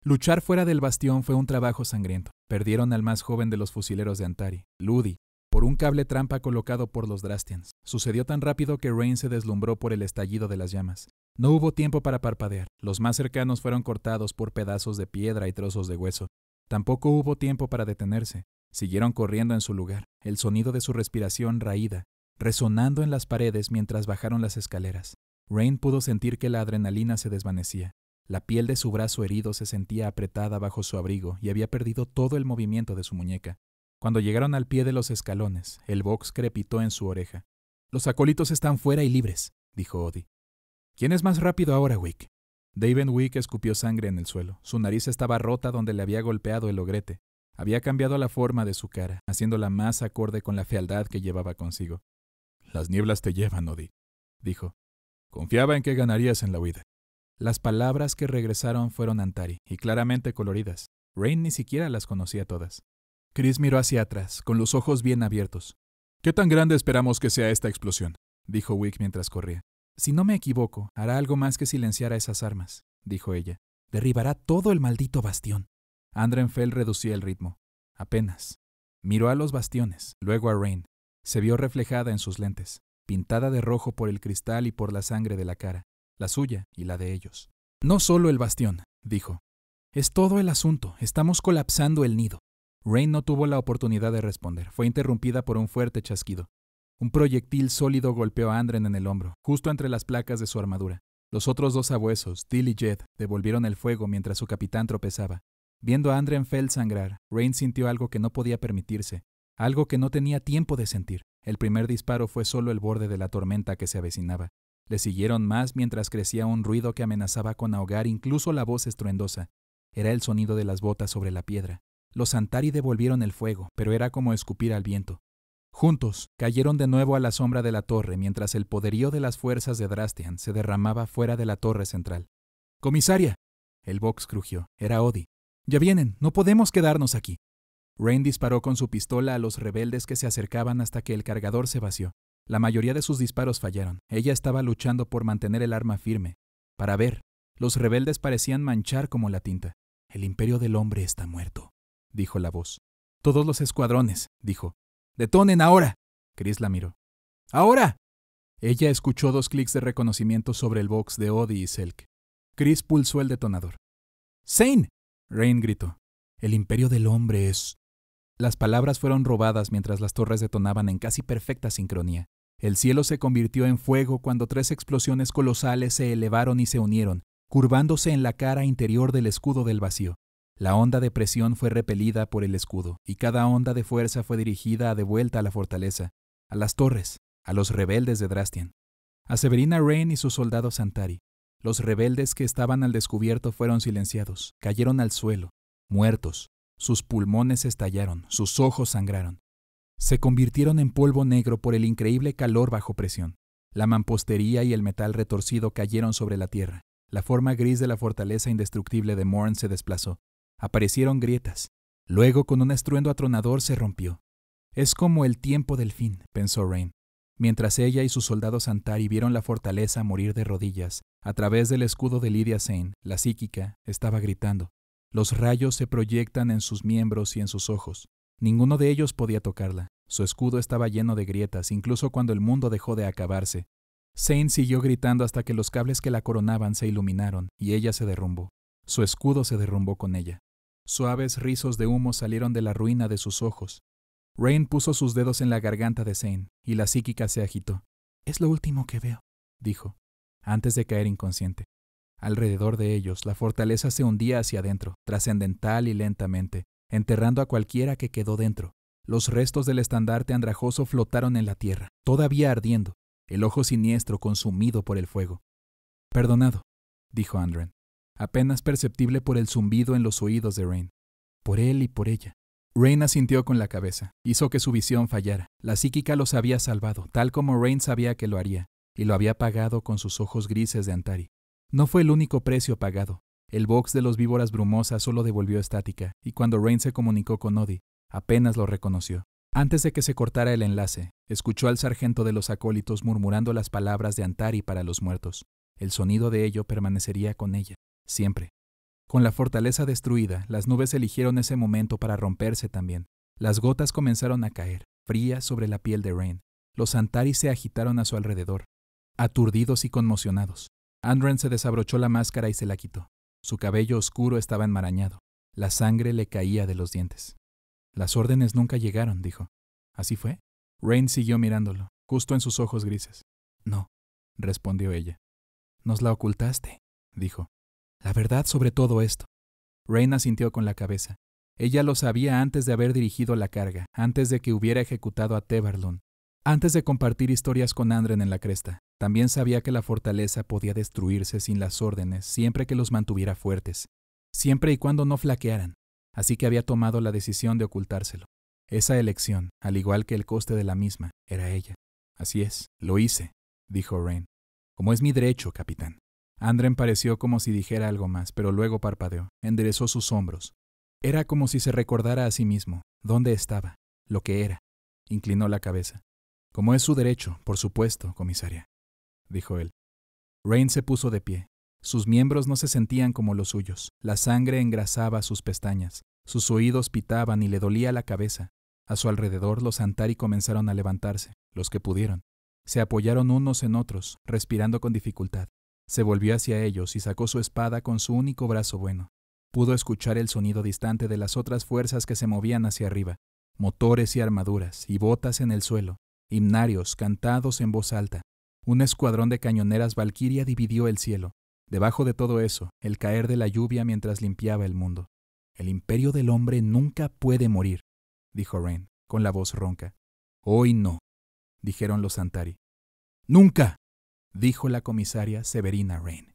Luchar fuera del bastión fue un trabajo sangriento. Perdieron al más joven de los fusileros de Antari, Ludi, por un cable trampa colocado por los Drastians. Sucedió tan rápido que Rain se deslumbró por el estallido de las llamas. No hubo tiempo para parpadear. Los más cercanos fueron cortados por pedazos de piedra y trozos de hueso. Tampoco hubo tiempo para detenerse. Siguieron corriendo en su lugar, el sonido de su respiración raída, resonando en las paredes mientras bajaron las escaleras. Rain pudo sentir que la adrenalina se desvanecía. La piel de su brazo herido se sentía apretada bajo su abrigo y había perdido todo el movimiento de su muñeca. Cuando llegaron al pie de los escalones, el Vox crepitó en su oreja. «Los acólitos están fuera y libres», dijo Odie. «¿Quién es más rápido ahora, Wick?» Daven Wick escupió sangre en el suelo. Su nariz estaba rota donde le había golpeado el ogrete. Había cambiado la forma de su cara, haciéndola más acorde con la fealdad que llevaba consigo. «Las nieblas te llevan, Odie», dijo. «Confiaba en que ganarías en la huida». Las palabras que regresaron fueron Antari, y claramente coloridas. Rain ni siquiera las conocía todas. Chris miró hacia atrás, con los ojos bien abiertos. «¿Qué tan grande esperamos que sea esta explosión?», dijo Wick mientras corría. «Si no me equivoco, hará algo más que silenciar a esas armas», dijo ella. «Derribará todo el maldito bastión». Andrenfell reducía el ritmo. Apenas. Miró a los bastiones, luego a Rain. Se vio reflejada en sus lentes, pintada de rojo por el cristal y por la sangre de la cara, la suya y la de ellos. «No solo el bastión», dijo. «Es todo el asunto. Estamos colapsando el nido». Rain no tuvo la oportunidad de responder. Fue interrumpida por un fuerte chasquido. Un proyectil sólido golpeó a Andren en el hombro, justo entre las placas de su armadura. Los otros dos sabuesos, Till y Jed, devolvieron el fuego mientras su capitán tropezaba. Viendo a Andrenfell sangrar, Rain sintió algo que no podía permitirse, algo que no tenía tiempo de sentir. El primer disparo fue solo el borde de la tormenta que se avecinaba. Le siguieron más mientras crecía un ruido que amenazaba con ahogar incluso la voz estruendosa. Era el sonido de las botas sobre la piedra. Los Antari devolvieron el fuego, pero era como escupir al viento. Juntos, cayeron de nuevo a la sombra de la torre mientras el poderío de las fuerzas de Drastian se derramaba fuera de la torre central. «¡Comisaria!», el Vox crujió. Era Odie. «Ya vienen, no podemos quedarnos aquí». Rain disparó con su pistola a los rebeldes que se acercaban hasta que el cargador se vació. La mayoría de sus disparos fallaron. Ella estaba luchando por mantener el arma firme. Para ver, los rebeldes parecían manchar como la tinta. «El imperio del hombre está muerto», dijo la voz. «Todos los escuadrones», dijo. «¡Detonen ahora!». Chris la miró. «¡Ahora!». Ella escuchó 2 clics de reconocimiento sobre el box de Odie y Selk. Chris pulsó el detonador. «¡Zane!», Rain gritó. «El imperio del hombre es...». Las palabras fueron robadas mientras las torres detonaban en casi perfecta sincronía. El cielo se convirtió en fuego cuando 3 explosiones colosales se elevaron y se unieron, curvándose en la cara interior del escudo del vacío. La onda de presión fue repelida por el escudo, y cada onda de fuerza fue dirigida de vuelta a la fortaleza, a las torres, a los rebeldes de Drastian, a Severina Rain y sus soldados Antari. Los rebeldes que estaban al descubierto fueron silenciados, cayeron al suelo, muertos, Sus pulmones estallaron, sus ojos sangraron. Se convirtieron en polvo negro por el increíble calor bajo presión. La mampostería y el metal retorcido cayeron sobre la tierra. La forma gris de la fortaleza indestructible de Morn se desplazó. Aparecieron grietas. Luego, con un estruendo atronador, se rompió. Es como el tiempo del fin, pensó Rain. Mientras ella y sus soldados Antari vieron la fortaleza morir de rodillas, a través del escudo de Lydia Zane, la psíquica estaba gritando. Los rayos se proyectan en sus miembros y en sus ojos. Ninguno de ellos podía tocarla. Su escudo estaba lleno de grietas, incluso cuando el mundo dejó de acabarse. Zane siguió gritando hasta que los cables que la coronaban se iluminaron y ella se derrumbó. Su escudo se derrumbó con ella. Suaves rizos de humo salieron de la ruina de sus ojos. Rain puso sus dedos en la garganta de Zane y la psíquica se agitó. «Es lo último que veo», dijo, antes de caer inconsciente. Alrededor de ellos, la fortaleza se hundía hacia adentro, trascendental y lentamente, enterrando a cualquiera que quedó dentro. Los restos del estandarte andrajoso flotaron en la tierra, todavía ardiendo, el ojo siniestro consumido por el fuego. «Perdonado», dijo Andren, apenas perceptible por el zumbido en los oídos de Rain. «Por él y por ella». Rain asintió con la cabeza, hizo que su visión fallara. La psíquica los había salvado, tal como Rain sabía que lo haría, y lo había pagado con sus ojos grises de Antari. No fue el único precio pagado. El box de los víboras brumosas solo devolvió estática, y cuando Rain se comunicó con Odi, apenas lo reconoció. Antes de que se cortara el enlace, escuchó al sargento de los acólitos murmurando las palabras de Antari para los muertos. El sonido de ello permanecería con ella, siempre. Con la fortaleza destruida, las nubes eligieron ese momento para romperse también. Las gotas comenzaron a caer, frías sobre la piel de Rain. Los Antari se agitaron a su alrededor, aturdidos y conmocionados. Andren se desabrochó la máscara y se la quitó. Su cabello oscuro estaba enmarañado. La sangre le caía de los dientes. «Las órdenes nunca llegaron», dijo. «¿Así fue?» Rain siguió mirándolo, justo en sus ojos grises. «No», respondió ella. «Nos la ocultaste», dijo. «La verdad sobre todo esto». Rain asintió con la cabeza. Ella lo sabía antes de haber dirigido la carga, antes de que hubiera ejecutado a Tebarlun, antes de compartir historias con Andren en la cresta. También sabía que la fortaleza podía destruirse sin las órdenes siempre que los mantuviera fuertes, siempre y cuando no flaquearan. Así que había tomado la decisión de ocultárselo. Esa elección, al igual que el coste de la misma, era ella. «Así es, lo hice», dijo Rain. «Como es mi derecho, capitán». Andren pareció como si dijera algo más, pero luego parpadeó, enderezó sus hombros. Era como si se recordara a sí mismo, dónde estaba, lo que era. Inclinó la cabeza. «Como es su derecho, por supuesto, comisaria», dijo él. Rain se puso de pie. Sus miembros no se sentían como los suyos. La sangre engrasaba sus pestañas. Sus oídos pitaban y le dolía la cabeza. A su alrededor los Antari comenzaron a levantarse, los que pudieron. Se apoyaron unos en otros, respirando con dificultad. Se volvió hacia ellos y sacó su espada con su único brazo bueno. Pudo escuchar el sonido distante de las otras fuerzas que se movían hacia arriba, motores y armaduras, y botas en el suelo, himnarios cantados en voz alta. Un escuadrón de cañoneras valquiria dividió el cielo. Debajo de todo eso, el caer de la lluvia mientras limpiaba el mundo. «El imperio del hombre nunca puede morir», dijo Rain, con la voz ronca. «Hoy no», dijeron los Antari. «¡Nunca!», dijo la comisaria Severina Rain.